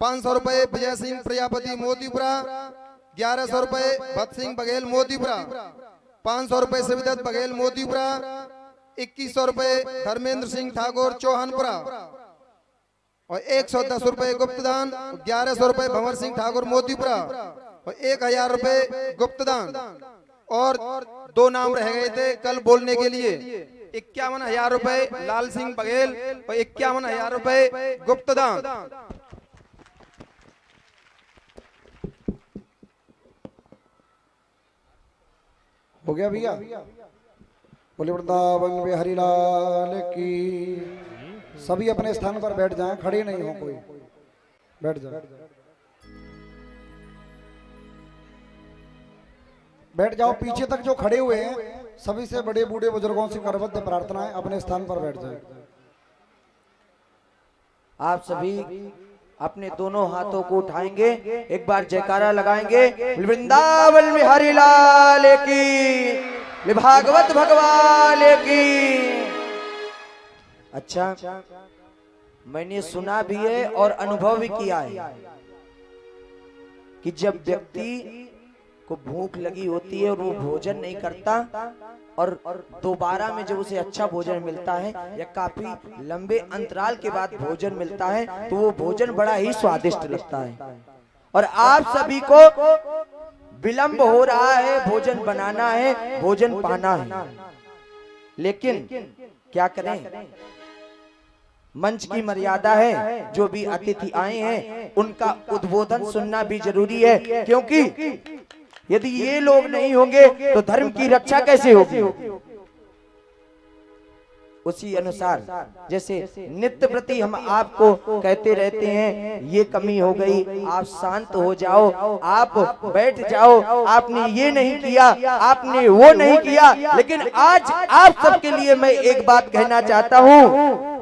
500 रुपए विजय सिंह प्रजापति मोतीपुरा, 1100 रुपए भक्त सिंह बघेल मोतीपुरा, 500 रुपए शिवदत्त बघेल मोतीपुरा, 2100 रुपए धर्मेंद्र सिंह ठाकुर चौहानपुरा, और 110 रुपए गुप्तदान, 1100 रुपए भंवर सिंह ठाकुर मोतीपुरा, और 1000 रुपए गुप्तदान। और 2 नाम रह गए थे कल बोलने के लिए, 51,000 रुपए लाल सिंह बघेल और 51,000 रुपए गुप्तदान। हो गया भैया? बोले वृंदावन बिहारी लाल की। सभी अपने स्थान पर बैठ जाएं, खड़े नहीं हो कोई, बैठ जाए, बैठ जाओ। पीछे तक जो खड़े हुए हैं सभी से बड़े बूढ़े बुजुर्गों से करबद्ध प्रार्थना है, अपने स्थान पर बैठ जाए। आप सभी अपने दोनों हाथों को उठाएंगे, एक बार जयकारा लगाएंगे, वृंदावन बिहारी लाल की, भागवत भगवान की। अच्छा, मैंने सुना भी है और अनुभव भी किया है कि जब व्यक्ति को भूख लगी होती है और वो भोजन नहीं करता, और दोबारा में जब उसे अच्छा भोजन मिलता है या काफी लंबे अंतराल के बाद भोजन मिलता है तो वो भोजन बड़ा ही स्वादिष्ट लगता है। और आप सभी को विलंब हो रहा है, भोजन बनाना है, भोजन पाना है, लेकिन क्या करें, मंच की मर्यादा है। जो भी अतिथि आए हैं उनका उद्बोधन सुनना भी जरूरी है, क्योंकि यदि ये लोग नहीं होंगे तो धर्म की रक्षा कैसे होगी। उसी अनुसार जैसे नित्य प्रति हम आपको कहते रहते हैं ये कमी हो गई, आप शांत हो जाओ, आप बैठ जाओ, आपने ये नहीं किया, आपने वो नहीं किया, लेकिन आज आप सबके लिए मैं एक बात कहना चाहता हूँ।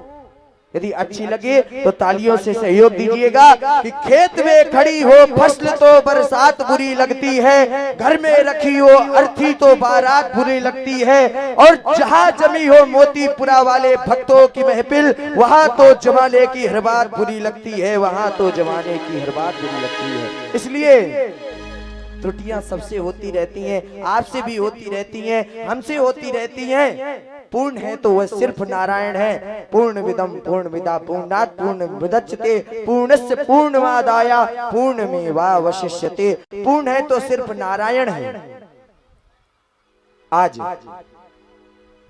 यदि अच्छी लगे तो तालियों से सहयोग दीजिएगा कि खेत में खड़ी हो फसल तो बरसात बुरी लगती है, घर में रखी हो अर्थी तो बारात बुरी लगती है, और जहाँ जमी हो मोतीपुरा वाले भक्तों की महफिल वहाँ तो जमाने की हर बात बुरी लगती है, वहाँ तो जमाने की हर बात बुरी लगती है। इसलिए त्रुटियां सबसे होती रहती हैं, आपसे भी होती रहती हैं, हमसे होती रहती हैं। पूर्ण है तो वह सिर्फ नारायण है। पूर्ण विदम पूर्ण विदा पूर्णात् पूर्ण विदच्यते पूर्णस्य पूर्णमादाय पूर्णमेवावशिष्यते। पूर्ण है तो सिर्फ नारायण है। आज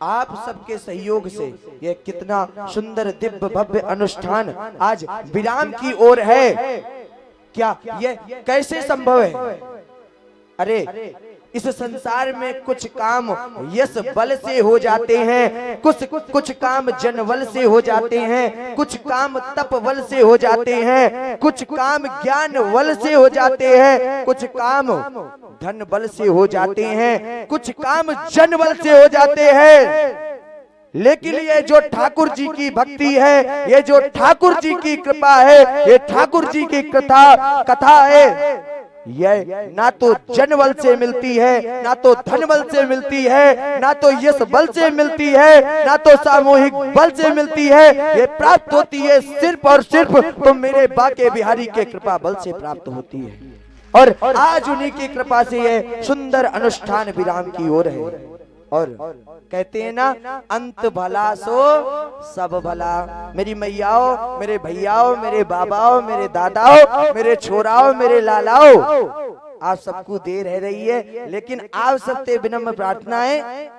आप सबके सहयोग से यह कितना सुंदर दिव्य भव्य अनुष्ठान आज विराम की ओर है। क्या यह कैसे संभव है? अरे इस संसार में कुछ काम यश बल से हो जाते हैं, कुछ काम जन बल से हो जाते हैं, कुछ काम तप बल से हो जाते हैं, कुछ काम ज्ञान बल से हो जाते हैं, कुछ काम धन बल से हो जाते हैं, कुछ काम जन बल से हो जाते हैं। लेकिन ये जो ठाकुर जी की भक्ति है, ये जो ठाकुर जी की कृपा है, ये ठाकुर जी की कथा है, यह ना तो जन बल से मिलती है, ना तो धन बल से मिलती है, ना तो यश बल से मिलती है, ना तो सामूहिक बल से मिलती है। ये प्राप्त होती है सिर्फ और सिर्फ तो मेरे बाके बिहारी के कृपा बल से प्राप्त होती है। और आज उन्हीं की कृपा से यह सुंदर अनुष्ठान विराम की ओर है। और कहते हैं ना, अंत भला सो सब भला। मेरी मैयाओं, मेरे भैयाओं, मेरे बाबाओं, मेरे दादाओं, मेरे छोराओं, मेरे लालाओं, आप सबको देर रह रही है, लेकिन आप सबसे विनम्र प्रार्थना है,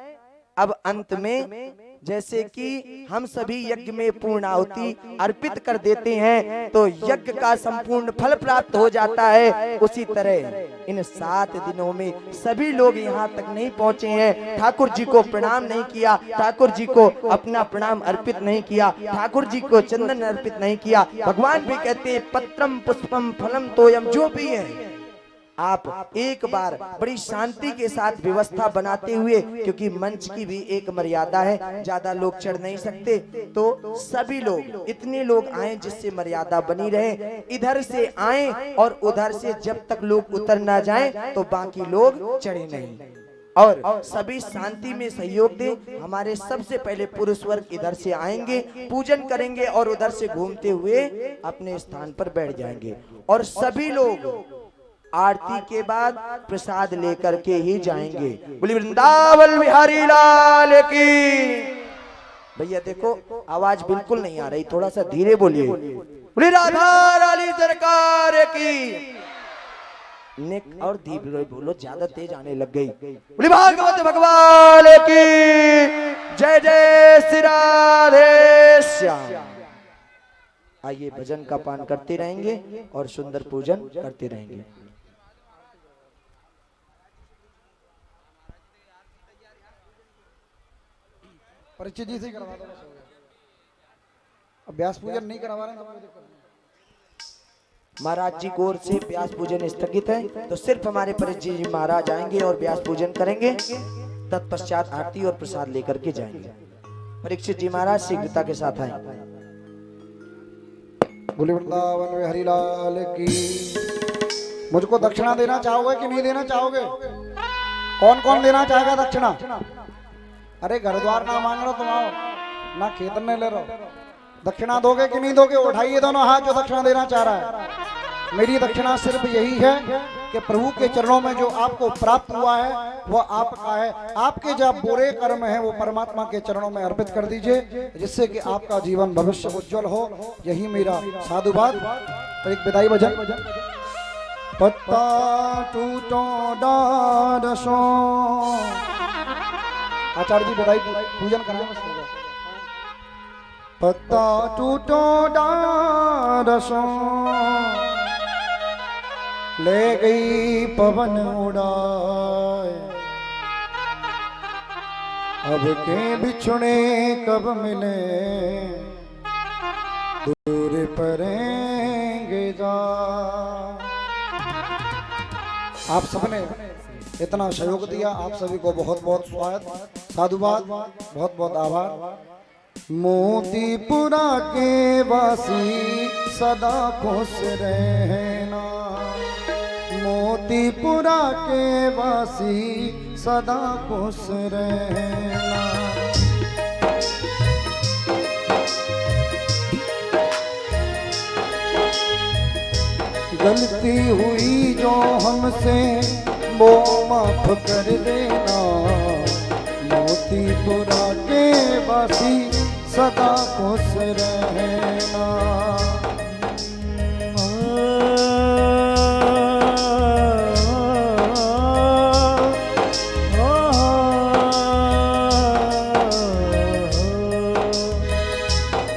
अब अंत में जैसे कि हम सभी यज्ञ में पूर्ण आहुति अर्पित कर देते हैं तो यज्ञ का संपूर्ण फल प्राप्त हो जाता है, उसी तरह इन 7 दिनों में सभी लोग यहाँ तक नहीं पहुँचे हैं, ठाकुर जी को प्रणाम नहीं किया, ठाकुर जी को अपना प्रणाम अर्पित नहीं किया, ठाकुर जी को चंदन अर्पित नहीं किया। भगवान भी कहते हैं पत्रम पुष्पम फलम तोयम, जो भी है आप एक बार बड़ी शांति के साथ व्यवस्था बनाते हुए, क्योंकि मंच की भी एक मर्यादा है, ज्यादा लोग चढ़ नहीं सकते, तो सभी लोग इतने लोग आए जिससे मर्यादा बनी रहे, इधर से आए और उधर से जब तक लोग उतर ना जाएं तो बाकी लोग चढ़े नहीं। और सभी शांति में सहयोग दें। हमारे सबसे पहले पुरुष वर्ग इधर से आएंगे, पूजन करेंगे और उधर से घूमते हुए अपने स्थान पर बैठ जाएंगे, और सभी लोग आरती के बाद प्रसाद लेकर के ही जाएंगे। बोली वृंदावन बिहारी लाल की। भैया देखो आवाज बिल्कुल नहीं आ रही, थोड़ा सा धीरे बोलिए। बोली राधा रानी सरकार की। नेक और धीरे बोलो, ज्यादा तेज आने लग गई। बोली भागवत भगवान की जय जय श्री राधे श्याम। आइए भजन का पान करते रहेंगे और सुंदर पूजन करते रहेंगे। परिचित जी से करवा दो, अब व्यास पूजन नहीं करवा रहे हैं। महाराज जी की ओर से व्यास पूजन स्थगित है, तो सिर्फ हमारे परिचित जी महाराज आएंगे और व्यास पूजन करेंगे, तत्पश्चात आरती और प्रसाद लेकर के जाएंगे। परीक्षित जी महाराज शीघ्रता के साथ आए। बोले वृंदावन में हरिलाल की। मुझको दक्षिणा देना चाहोगे कि नहीं देना चाहोगे? कौन कौन देना चाहेगा दक्षिणा? अरे घर द्वार ना मांग रहे तुम आओ, ना खेतन में ले रहो, दक्षिणा दोगे कि नहीं दोगे? उठाइए दोनों हाथ जो दक्षिणा देना चाह रहा है। मेरी दक्षिणा सिर्फ यही है कि प्रभु के चरणों में जो आपको प्राप्त हुआ है वह आपका है। आपके जो बुरे कर्म हैं वो परमात्मा के चरणों में अर्पित कर दीजिए, जिससे कि आपका जीवन भविष्य उज्जवल हो। यही मेरा साधुवाद। तो एक विदाई भजन। पत्ता टूटो डारसो, आचार्य जी विदाई पूजन कराएंगे। पत्ता टूटो डारसो, ले गई पवन उड़ाए, अब के बिछुड़े कब मिले, दूर परेंगे जा। आप सबने इतना सहयोग दिया, आप सभी को बहुत बहुत स्वागत, साधुवाद, बहुत बहुत आभार। मोतीपुरा के वासी सदा खुश रहना, मोतीपुरा के वासी सदा खुश रहना। गलती हुई जो हमसे वो माफ कर देना, मोतीपुरा के वासी सदा खुश रहना।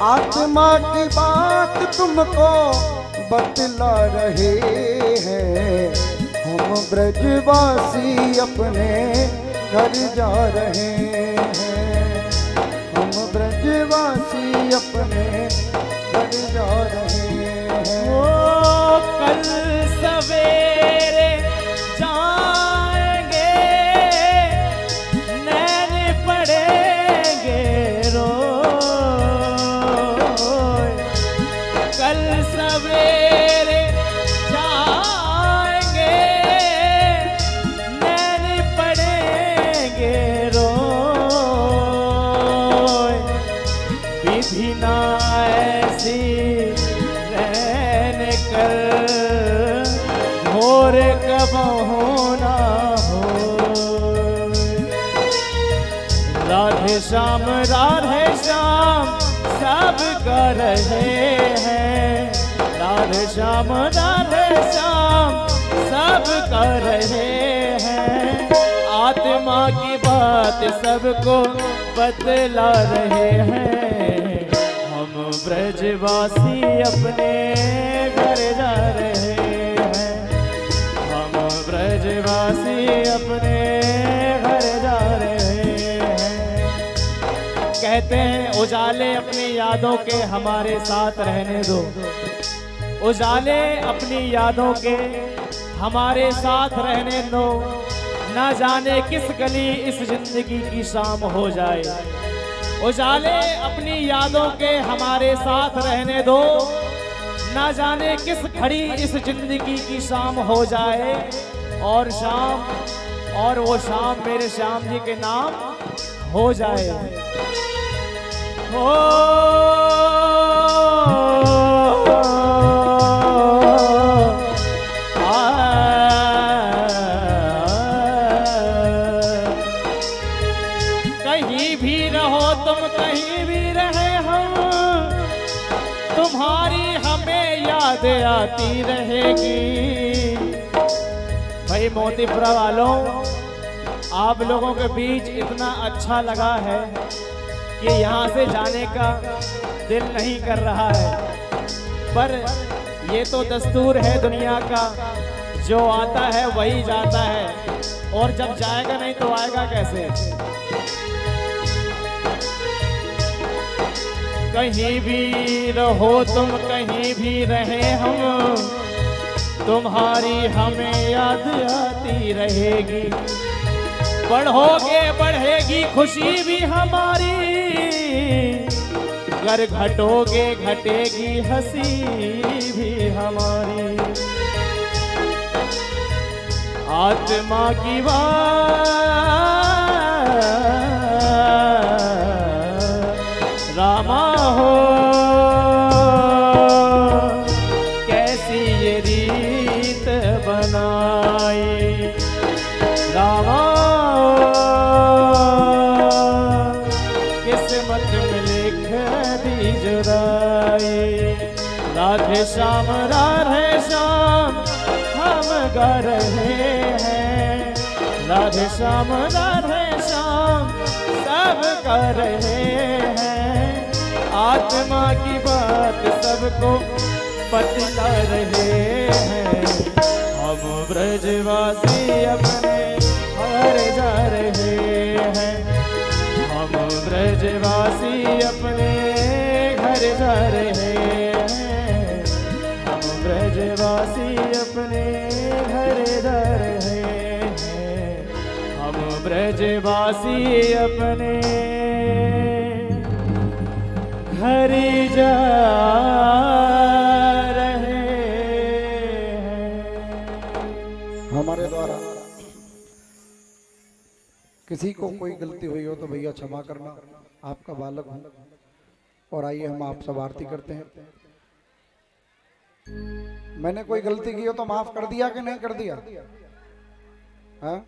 आत्मा की बात तुमको बतला रहे हैं, हम ब्रजवासी अपने घर जा रहे हैं, हम ब्रजवासी अपने घर जा रहे हैं। ओ कल सवेरे जाएंगे, नैन पड़ेंगे कल सवेरे जाएंगे, नैन पड़ेंगे विधि ना ऐसी रहने कर, भोर कब होना हो। राधे श्याम सब कर रहे हैं, राधे श्याम सब कर रहे हैं। आत्मा की बात सबको बतला रहे हैं, हम ब्रजवासी अपने घर जा रहे हैं, हम ब्रजवासी अपने घर जा रहे हैं। कहते हैं उजाले अपनी यादों के हमारे साथ रहने दो, उजाले अपनी यादों के हमारे साथ रहने दो, ना जाने किस गली इस जिंदगी की शाम हो जाए। उजाले अपनी यादों के हमारे साथ रहने दो, ना जाने किस घड़ी इस जिंदगी की शाम हो जाए। और शाम, और वो शाम मेरे श्याम जी के नाम हो जाए। हो कहीं भी रहो तुम, कहीं भी रहे हम, तुम्हारी हमें याद आती रहेगी। भाई मोतीपुरा वालों, आप लोगों के बीच इतना अच्छा लगा है कि यहाँ से जाने का दिल नहीं कर रहा है, पर ये तो दस्तूर है दुनिया का, जो आता है वही जाता है, और जब जाएगा नहीं तो आएगा कैसे। कहीं भी रहो तुम, कहीं भी रहे हम, तुम्हारी हमें याद आती रहेगी। बढ़ोगे बढ़ेगी खुशी भी हमारी, घर घटोगे घटेगी हंसी भी हमारी। आत्मा की बात रामा हो, कैसी ये री राधे श्याम हम गा रहे हैं। राधे श्याम सब गा रहे हैं। आत्मा की बात सबको बतला रहे हैं। हम ब्रजवासी अपने घर जा रहे हैं। हम ब्रजवासी अपने घर जा रहे हैं। हम ब्रजवासी अपने घर जा रहे हैं। हम ब्रजवासी अपने घर जा रहे हैं। हमारे द्वारा किसी को कोई गलती हुई हो तो भैया क्षमा करना, आपका बालक हूं। और आइए हम आप सब आरती करते हैं। मैंने कोई गलती की हो तो माफ कर दिया कि नहीं कर दिया? हाँ?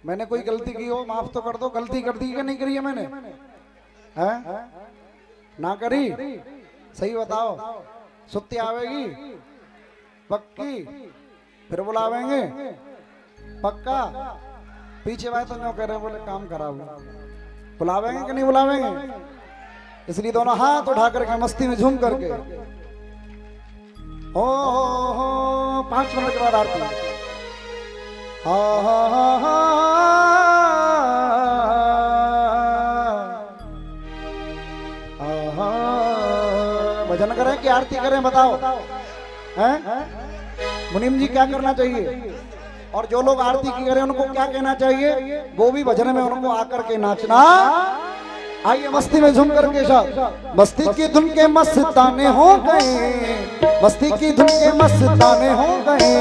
मैंने कोई गलती की हो माफ तो कर दो। गलती कर दी कि नहीं करी है मैंने? हाँ? ना करी? सही बताओ। सुत्ती आवेगी पक्की? फिर बुलावेंगे पक्का? पीछे भाई तो क्यों कह रहे हैं, बोले काम खराब हो। बुलावेंगे कि नहीं बुलावेंगे? इसलिए दोनों हाथ उठा करके मस्ती में झूम करके हो 5 मिनट के बाद आरती। हा हा हा हा भजन करें कि आरती करें बताओ? हैं? मुनीम जी क्या करना चाहिए? और जो लोग आरती की करें उनको क्या कहना चाहिए? वो भी भजन में उनको आकर के नाचना। आइए मस्ती में झूम करके साथ। मस्ती की धुन के मस्ताने हो गए। मस्ती की धुन के मस्ताने हो गए।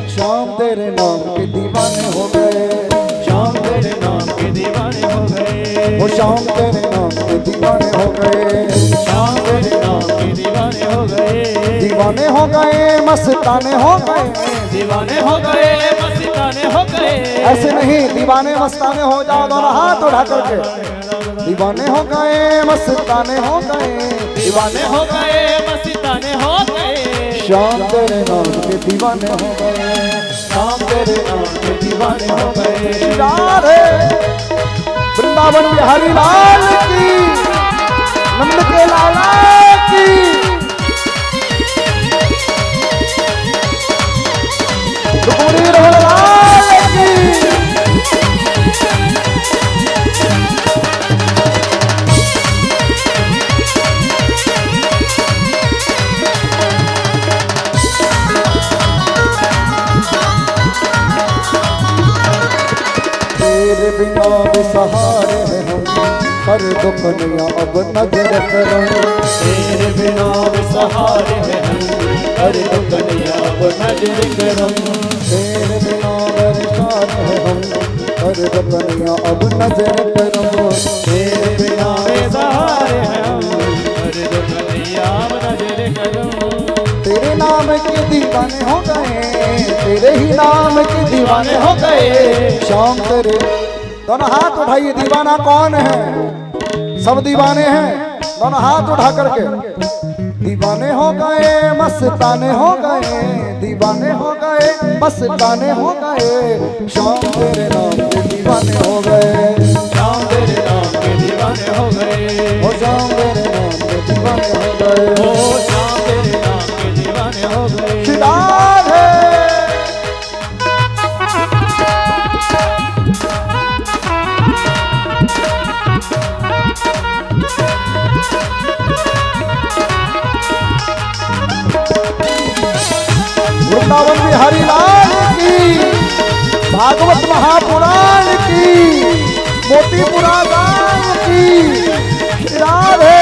शाम तेरे नाम के दीवाने हो गए। शाम तेरे नाम के दीवाने हो गए। वो शाम तेरे नाम के दीवाने हो गए। शाम तेरे नाम के दीवाने हो गए। दीवाने हो गए मस्ताने हो गए। दीवाने हो गए मस्ताने हो गए। ऐसे नहीं, दीवाने मस्ताने हो जाओ दोनों हाथ उठा करके। दीवाने हो गए मस्ताने हो गए। दीवाने हो गए मस्ताने हो गए। शाम तेरे नाम के दीवाने हो गए। शाम तेरे नाम के दीवाने हो गए। राधे वृंदावन बिहारी लाल की, नंद के लाला की, पूरी रमण लाल की। तेरे बिना बेसहारे हैं हम, कर दो कन्हैया अब नजर करो। तेरे बिना बेसहारे हैं हम, कर दो कन्हैया अब नजर करो। तेरे बिना बेसहारे हैं हम, कर दो कन्हैया अब नजर करो। तेरे बिना बेसहारे हैं हम, कर दो कन्हैया अब नजर करो। तेरे नाम के दीवाने हो गए। तेरे ही नाम के दीवाने हो गए। शाम तेरे, दोनों हाथ उठाइए। दीवाना कौन है? सब दीवाने हैं। दोनों हाथ उठा करके। दीवाने हो गए मस्ताने हो गए। दीवाने हो गए मस्ताने हो गए। शाम तेरे नाम के दीवाने हो गए। शाम तेरे नाम के दीवाने हो गए। ओ शाम तेरे नाम के दीवाने हो गए। ओ शाम तेरे नाम के दीवाने हो गए। शिदार है वृंदावन बिहारी लाल की, भागवत महापुराण की, मोतीपुरा गांव की। राधे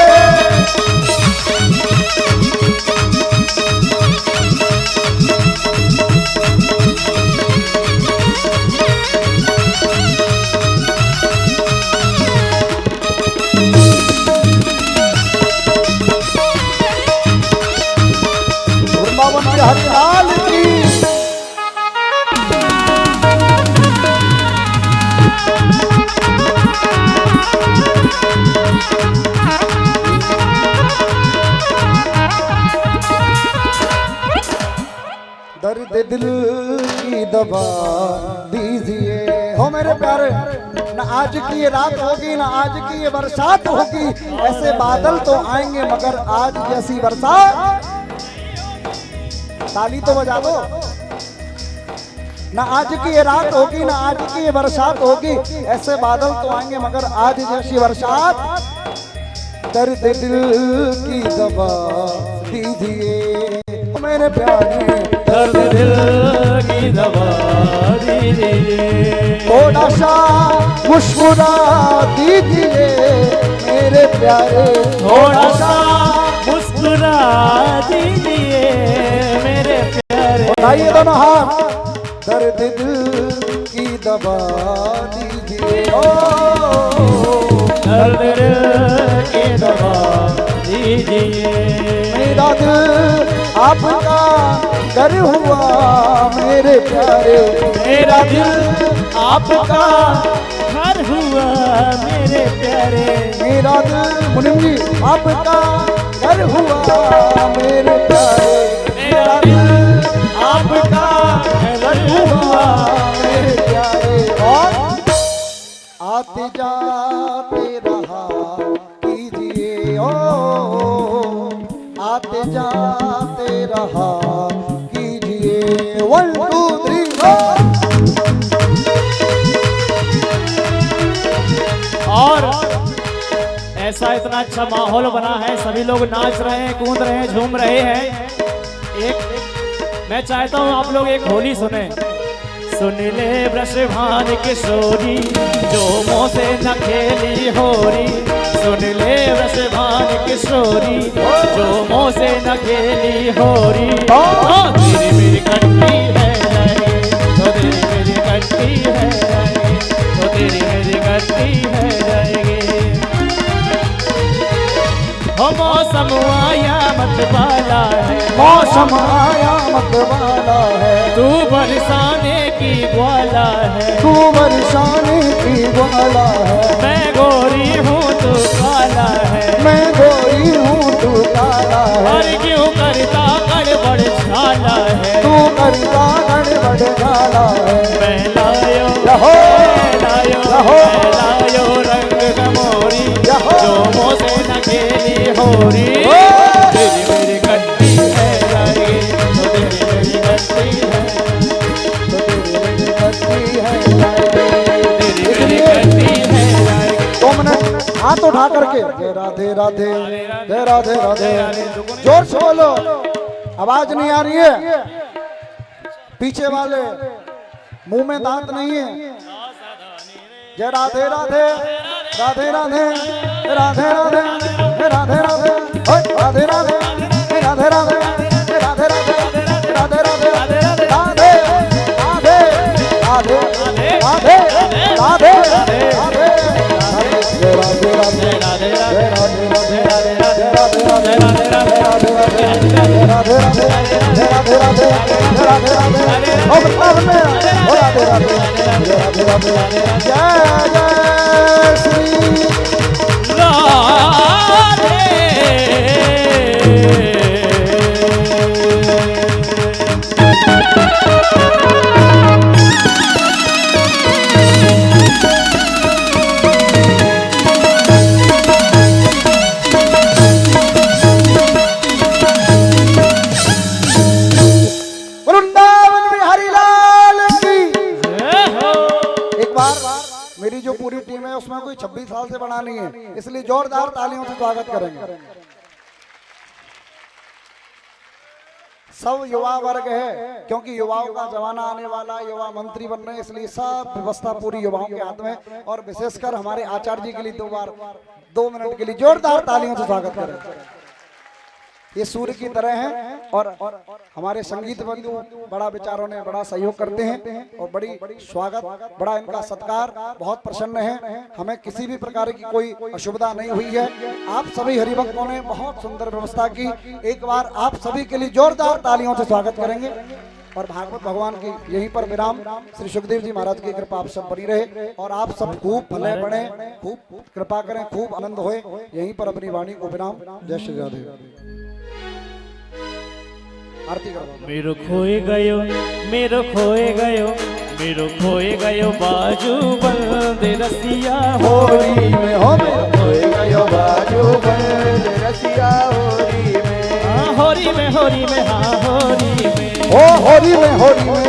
वृंदावन बिहारी लाल की। दर्द दिल की दवा दीजिए। हो मेरे प्यारे, न आज की ये रात होगी न आज की ये बरसात होगी, ऐसे बादल तो आएंगे मगर आज जैसी बरसात। ताली तो बजा दो। न आज की ये रात होगी न आज की ये बरसात होगी, ऐसे बादल तो आएंगे मगर आज जैसी बरसात। दर्द दिल की दवा दीजिए मेरे प्यारे, दर्द दिल की दवा दीजिए। थोड़ा सा मुस्कुरा दीजिए मेरे प्यारे, थोड़ा सा मुस्कुरा दीजिए मेरे प्यारे। उठाइए दोनों हाथ। दर्द दिल की दवा दीजिए, ओ दर्द दिल की दवा दीजिए। मेरा दिल आपका घर हुआ मेरे प्यारे, मेरा दिल आपका घर हुआ मेरे प्यारे। मेरा दिल मुनीम जी आपका घर हुआ मेरे प्यारे, मेरा दिल आपका घर हुआ मेरे प्यारे। और आते जाते रहा कीजिए, ओ आते जाते रहा कीजिए। 1 2 3 और ऐसा इतना अच्छा माहौल बना है, सभी लोग नाच रहे हैं, कूद रहे हैं, झूम रहे हैं। मैं चाहता हूँ आप लोग एक होली सुने। सुन ले वृषभान किशोरी, जो मोह से न खेली होरी। सुन ले वृषभान किशोरी, जो मोह से न खेली होरी। तेरी मेरी कंठी है लगी, तो तेरी मेरी कंठी है लगी, तो तेरी मेरी कंठी है लगी। हो मौसम आया मत वाला है, मौसम आया मत वाला है, तू बरसाने की ग्वाला है, तू बरसाने की ग्वाला है। मैं गोरी हूँ तू काला है, मैं गोरी हूँ तू काला है। और क्यों करता गड़बड़ झाला है, तू करता गड़बड़ झाला है। मैं लायो रहो, लायो रहो, लायो रंग गमोरी, रहो। जो मोह से न खेली होरी। तेरी मेरी कंठी है लगी, तो तेरी मेरी कंठी है, तो तेरी मेरी कंठी है तेरी मेरी कंठी है लगी। 2 मिनट हाथ उठा करके जय राधे राधे, जय राधे राधे। जोर से बोलो, आवाज नहीं आ रही है। पीछे वाले मुंह में दांत नहीं है। जय राधे राधे, राधे राधे, राधे राधे, राधे राधे, राधे राधे, राधे राधे, राधे राधे, राधे राधे, राधे राधे, राधे राधे, राधे राधे, राधे। जय राधे राधे, राधे जय राधे राधे, राधे राधे, राधे राधे, राधे राधे, राधे राधे, राधे राधे, जय राधे राधे, जय राधे राधे। ओ बताओ में, ओ राधे राधे, जय राधे राधे, जय जय श्री वृंदावन बिहारी लाल की। एक बार मेरी जो पूरी टीम है उसमें कोई 26 साल से बड़ा नहीं है, इसलिए जोरदार तालियों से स्वागत करेंगे। सब युवा वर्ग है, क्योंकि युवाओं का जमाना आने वाला, युवा मंत्री बन रहे हैं, इसलिए सब व्यवस्था पूरी युवाओं के हाथ में। और विशेषकर हमारे आचार्य जी के लिए 2 मिनट के लिए जोरदार तालियों से स्वागत करें। ये सूर्य की तरह हैं और हमारे संगीत बंधु बड़ा विचारों ने बड़ा सहयोग करते हैं और बड़ी स्वागत, बड़ा इनका सत्कार, बहुत प्रसन्न है। हमें किसी भी प्रकार की कोई असुविधा नहीं हुई है। आप सभी हरिभक्तों ने बहुत सुंदर व्यवस्था की। एक बार आप सभी के लिए जोरदार तालियों से स्वागत करेंगे। और भागवत भगवान की यहीं पर विराम, श्री सुखदेव जी महाराज की कृपा आप सब बनी रहे और आप सब खूब भले बने, खूब कृपा करें, खूब आनंद होए। यहीं पर अपनी वाणी को विराम। जय श्री राधे। आरती करवाओ। मेरो खोए गयो मेरो खोए गयो मेरो खोए गयो बाजू बंद रसिया होरी में हो मेरो खोए गयो बाजू बंद रसिया होरी में। हाँ होरी में हाँ होरी में ओ होरी में होरी में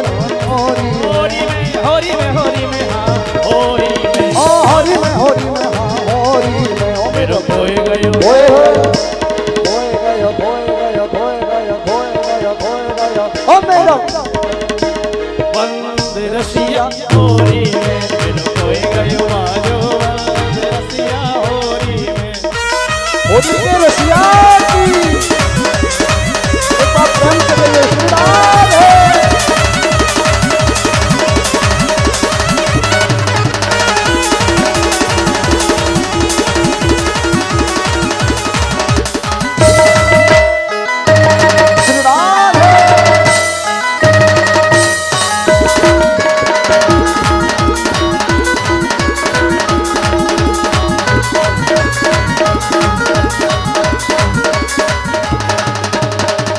होरी होरी में होरी में होरी में हाँ होरी में ओ होरी में होरी में हाँ होरी में ओ मेरो खोए गयो खोए गयो खोए गयो खोए गयो खोए गयो खोए गयो ओ मेरो बंद रसिया होरी में मेरो खोए गयो बाजू बंद रसिया होरी में। होली के रसिया की एक बार प्रेम से कहिए श्रीराम है। श्रीराम है।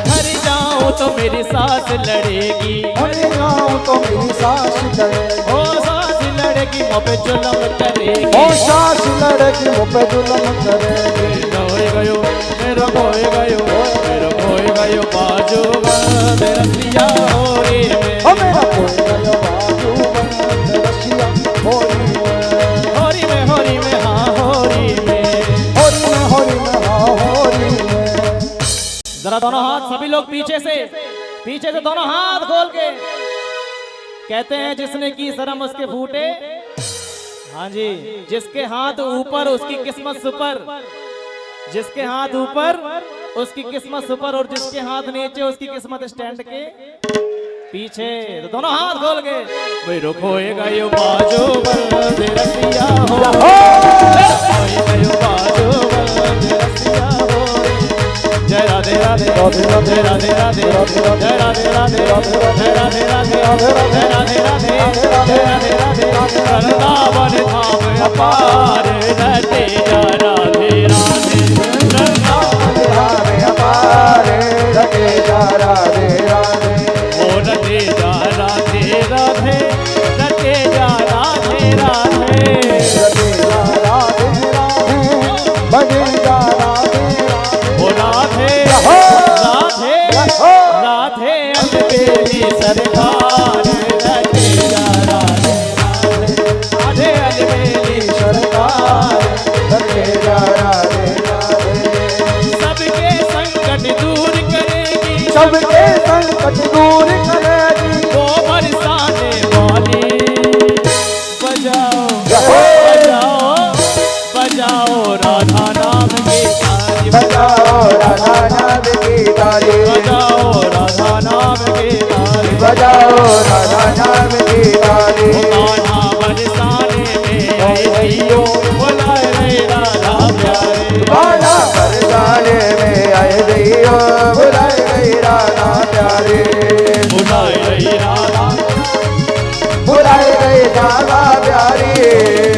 घर जाऊं तो मेरी सास लड़ेगी मर जाऊं तो मेरी सास लड़ेगी ओ सास लड़ेगी मुँह पे जुल्म करेगी ओ सास लड़ेगी मुँह पे जुल्म करेगी। खोए गयो मेरो खोए गयो मेरो खोए गयो बाजू बंद रसिया होरी में ओ मेरा खोए गयो बाजू बंद रसिया होरी में। होरी में हाँ होरी में होरी में होरी में हाँ होरी में। जरा दोनों हाथ सभी लोग पीछे से दोनों हाथ खोल के कहते हैं जिसने की शर्म उसके फूटे। हाँ जी जिसके हाथ ऊपर उसकी किस्मत सुपर जिसके हाथ ऊपर उसकी किस्मत सुपर और जिसके हाथ नीचे उसकी किस्मत स्टैंड के पीछे। तो दोनों हाथ खोल के मेरो खोए गयो बाजू बंद रसिया हो खोए गयो बाजू बंद रसिया हो। जय राधे राधे जय राधे राधे जय राधे राधे जय राधे राधे जय राधे राधे जय राधे राधे वृंदावन धाम अपार रहते जा राधे राधे वृंदावन राधे अपारे रखे जा राधे राधे ओ रते जा राधे राधे रते जा राधे राधे रखे जा राधे राधे बजे जा राधे ओ राधे राधे राधे अलबेली सरकार रते जा राधे राधे अलबेली सरकार रखे जा राधे राधे सबके संकट दूर करेगी सबके संकट दूर करेगी वो बरसाने वाली। बजाओ बजाओ राधा नाम की ताली बजाओ राधा नाम की ताली बजाओ राधा नाम की ताली बजाओ राधा नाम की ताली कान्हा बरसाने में आई रहियो बुलाए रे राधा प्यारे बाला बरसाने में आए दैयो बुलाए गई राधा प्यारे बुलाए रे राधा बुलाए गई राधा प्यारी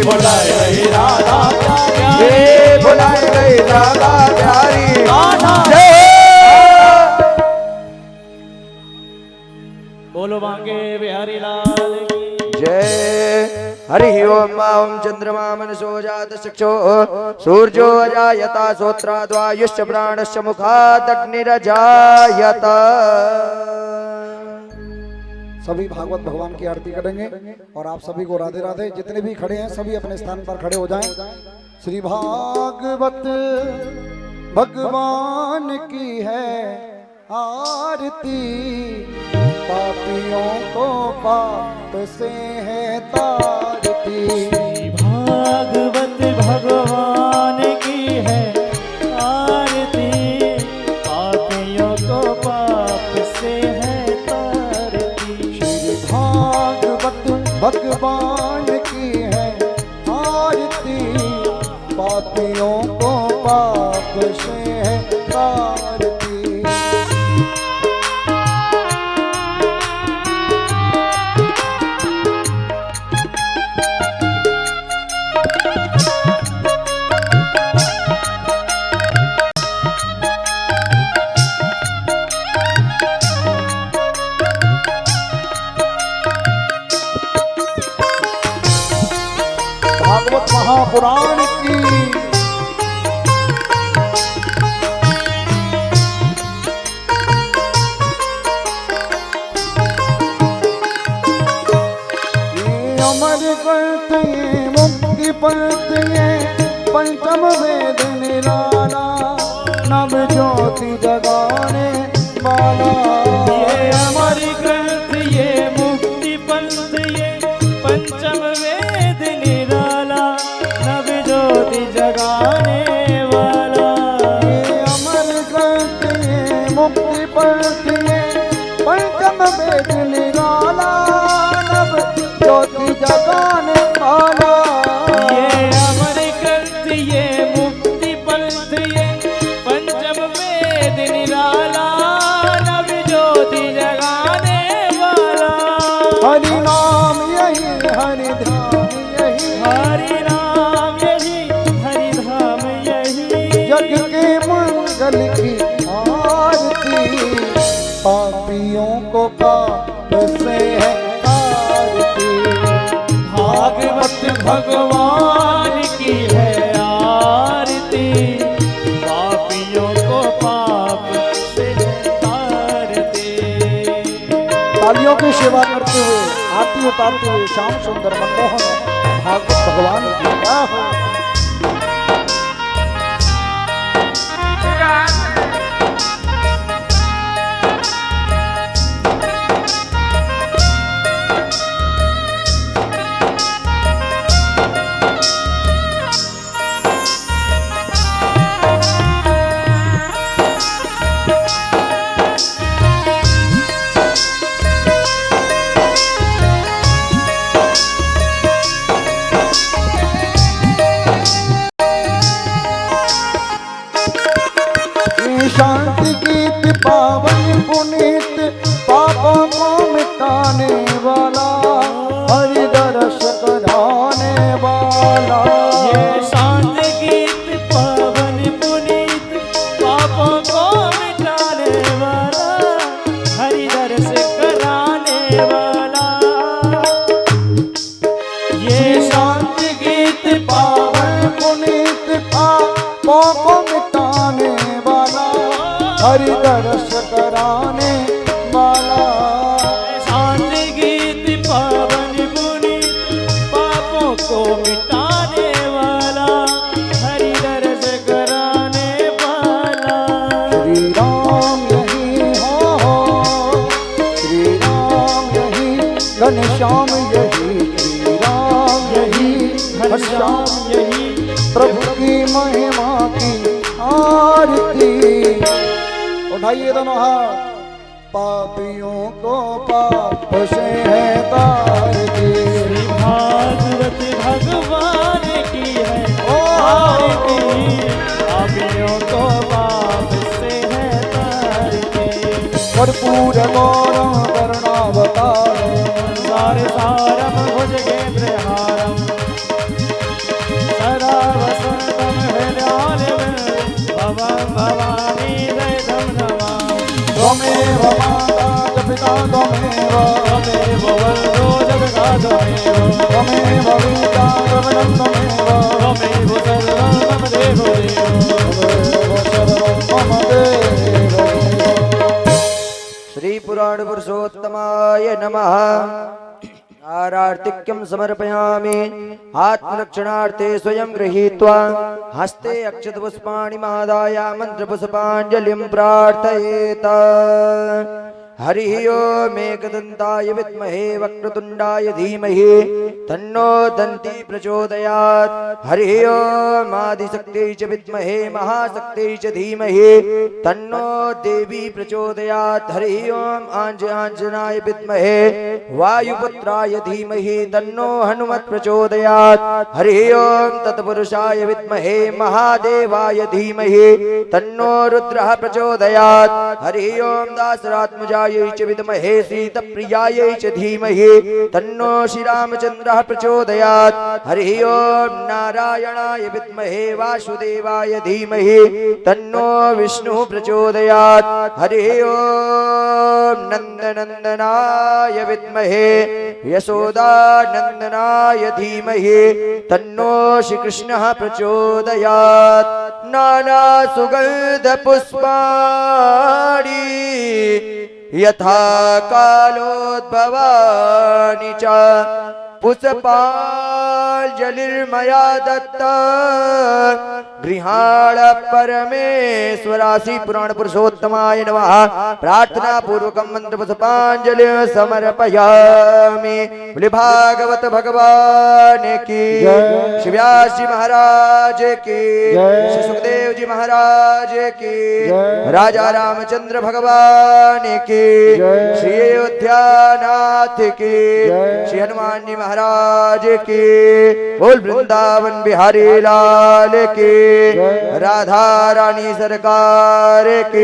बुलाए रे राधा प्यारे ये बुलाए गई राधा प्यारी बोलो बांके बिहारी लाल की जय हरि ओम ओम चंद्रमा मनसो जात चक्षो सूर्यो अजायता श्रोत्राद्वायुश्च प्राणश्च मुखात् अग्निरजायत। सभी भागवत भगवान की आरती करेंगे और आप सभी को राधे राधे। जितने भी खड़े हैं सभी अपने स्थान पर खड़े हो जाएं। श्री भागवत भगवान की है आरती पापियों को पाप से है तारती। भागवत भगवान की है आरती पापियों को पाप से है तारती। श्री भागवत भगवान की है आरती पापियों को पाप से है तारती। महापुराण की। अमर ग्रंथ ये मुक्ति पंथ ये पंचम वेद निराला नव ज्योति जगाने वाला। ये अमर ग्रंथ ये मुक्ति पंथ ये पंचम वेद निराला नव ज्योति जगाने वाला। ये अमर ग्रंथ ये मुक्ति पंथ ये पंचम वेद निराला नव ज्योति जगाने वाला। ये अमर ग्रंथ ये मुक्ति पंथ ये पंचम वेद निराला नव ज्योति जगाने वाला। हरि नाम यही हरि धाम यही हरि नाम यही हरि धाम यही जग के मंगल की आरती। पापियों को पाप से है आरती। भागवत भगवान की है आरती। पापियों को पाप से तारते। तालियों की सेवा करते हुए आरती उतारते हुए श्याम सुंदर मनमोहन भागवत भगवान की जय हो। शांति गीत पावन पुनीत पापों को मिटाने वाला हरि दर्श कराने वाला। ये शांत गीत पावन पुनीत पापों को मिटाने वाला हरि दर्श कराने वाला। ये शांत गीत पावन पुनीत पापों को मिटाने वाला हरि दर्श कराने वाला। शांत गीत पावन पुनीत पापों को मिटाने वाला हरि दर्श कराने वाला। श्री राम यही हो श्री राम यही घनश्याम यही श्री राम यही घनश्याम यही प्रभु की महिमा की आरती। उठाइए दोनों हाथ। पापियों को पाप से है तारती। श्री भागवत भगवान की है आरती। पापियों को पाप से है तारती। कर्पूर गौरम करुणावतारम संसार सारम भुजगेन्द्रहारम सदा वसंतम हृदयालयं भवं भवानी दयितं नमामि। त्वमेव माता च पिता त्वमेव वन्दो जगता त्वमेव त्वमेव विद्या द्रविणं त्वमेव त्वमेव सर्वं मम देवो देवो। सर्वं मम देव। श्री पुराण पुरुषोत्तमाय नमः। आरार्तिक्यं समर्पयामि। आत्मरक्षणार्थे स्वयं गृहीत्वा हस्ते अक्षतपुष्पाणि मादाय मन्त्रपुष्पाञ्जलिं प्रार्थयेत। हरि ओम एकदन्ताय विद्महे वक्रतुण्डाय धीमहि तन्नो दन्ती प्रचोदयात्। हरि ओम आदिशक्त्यै च विद्महे महाशक्त्यै च धीमहि तन्नो देवी प्रचोदयात्। हरि ओम आंजनाय विद्महे वायुपुत्राय धीमहि तन्नो हनुमत् प्रचोदयात्। हरि ओम तत्पुरुषाय विद्महे महादेवाय धीमहि तन्नो रुद्रः प्रचोदयात्। हरि ओम दासरात्मजाय प्रियायै च विद्महे सीतप्रियायै च धीमहि तन्नो श्रीरामचन्द्रः प्रचोदयात्। हरि ओम नारायणाय विद्महे वासुदेवाय धीमहि तन्नो विष्णुः प्रचोदयात्। हरि ओम नंदनंदनाय विद्महे यशोदानंदनाय धीमहि तन्नो श्रीकृष्णः प्रचोदयात्। नाना सुगंध पुष्पाणि यथा कालोद्भवानि च पुष्पांजलिर्मया दत्ता गृहाण परमेश्वरासि पुराण पुरुषोत्तमाय नमः। प्रार्थना पूर्वकं मंत्र पुष्पांजलि समर्पयामि। बोले भागवत भगवान की, श्री व्यास जी महाराज की, श्री सुखदेव जी महाराज की, राजा रामचंद्र भगवान की, श्री अयोध्यानाथ की, श्री हनुमान जी महाराज की, बोल वृंदावन बिहारी लाल की, राधा रानी सरकार की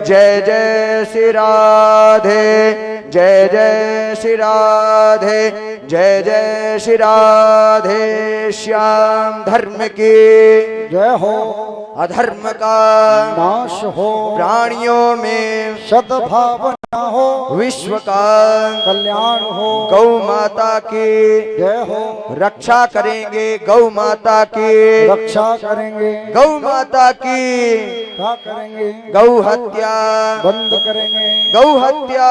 जय जय श्री राधे, जय जय श्री राधे, जय जय श्री राधे। श्याम धर्म की जय हो, अधर्म का नाश हो, प्राणियों में सद्भावना हो, विश्व का कल्याण हो। गौ माता की जय हो, रक्षा करेंगे, गौ माता की रक्षा करेंगे, गौ माता की क्या करेंगे, गौ हत्या बंद करेंगे, गौ हत्या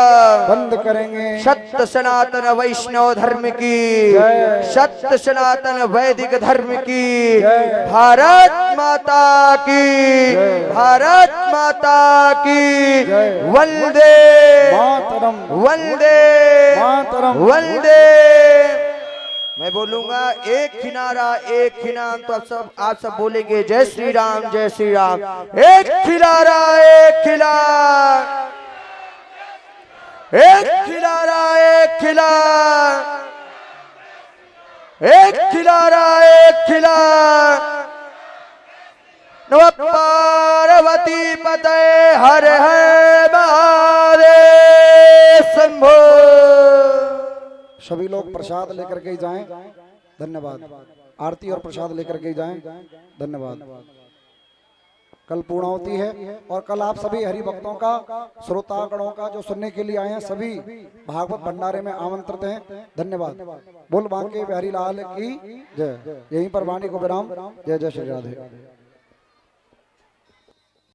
बंद करेंगे। सत्य सनातन वैष्णव धर्म की, जय। सत्य सनातन वैदिक धर्म की, जय। भारत माता की, जय। भारत माता की जय। वंदे मातरम, वंदे मातरम। वंदे। मैं बोलूंगा एक किनारा एक खिनाम, तो आप सब बोलेंगे जय श्री राम, जय श्री राम। एक खिलारा एक खिला, एक खिलारा एक खिला, एक खिलारा एक खिला। नमः पार्वती पते हर हर महादेव शंभो। सभी लोग प्रसाद लेकर के ही जाएं, धन्यवाद। आरती और प्रसाद लेकर के ही जाएं, धन्यवाद। कल पूर्णाहुति है और कल आप सभी हरि भक्तों का, श्रोतागणों का जो सुनने के लिए आए हैं, सभी भागवत भंडारे में आमंत्रित हैं, धन्यवाद। बोल बांके बिहारी लाल की जय। यहीं पर वाणी को विराम। जय जय श्री राधे।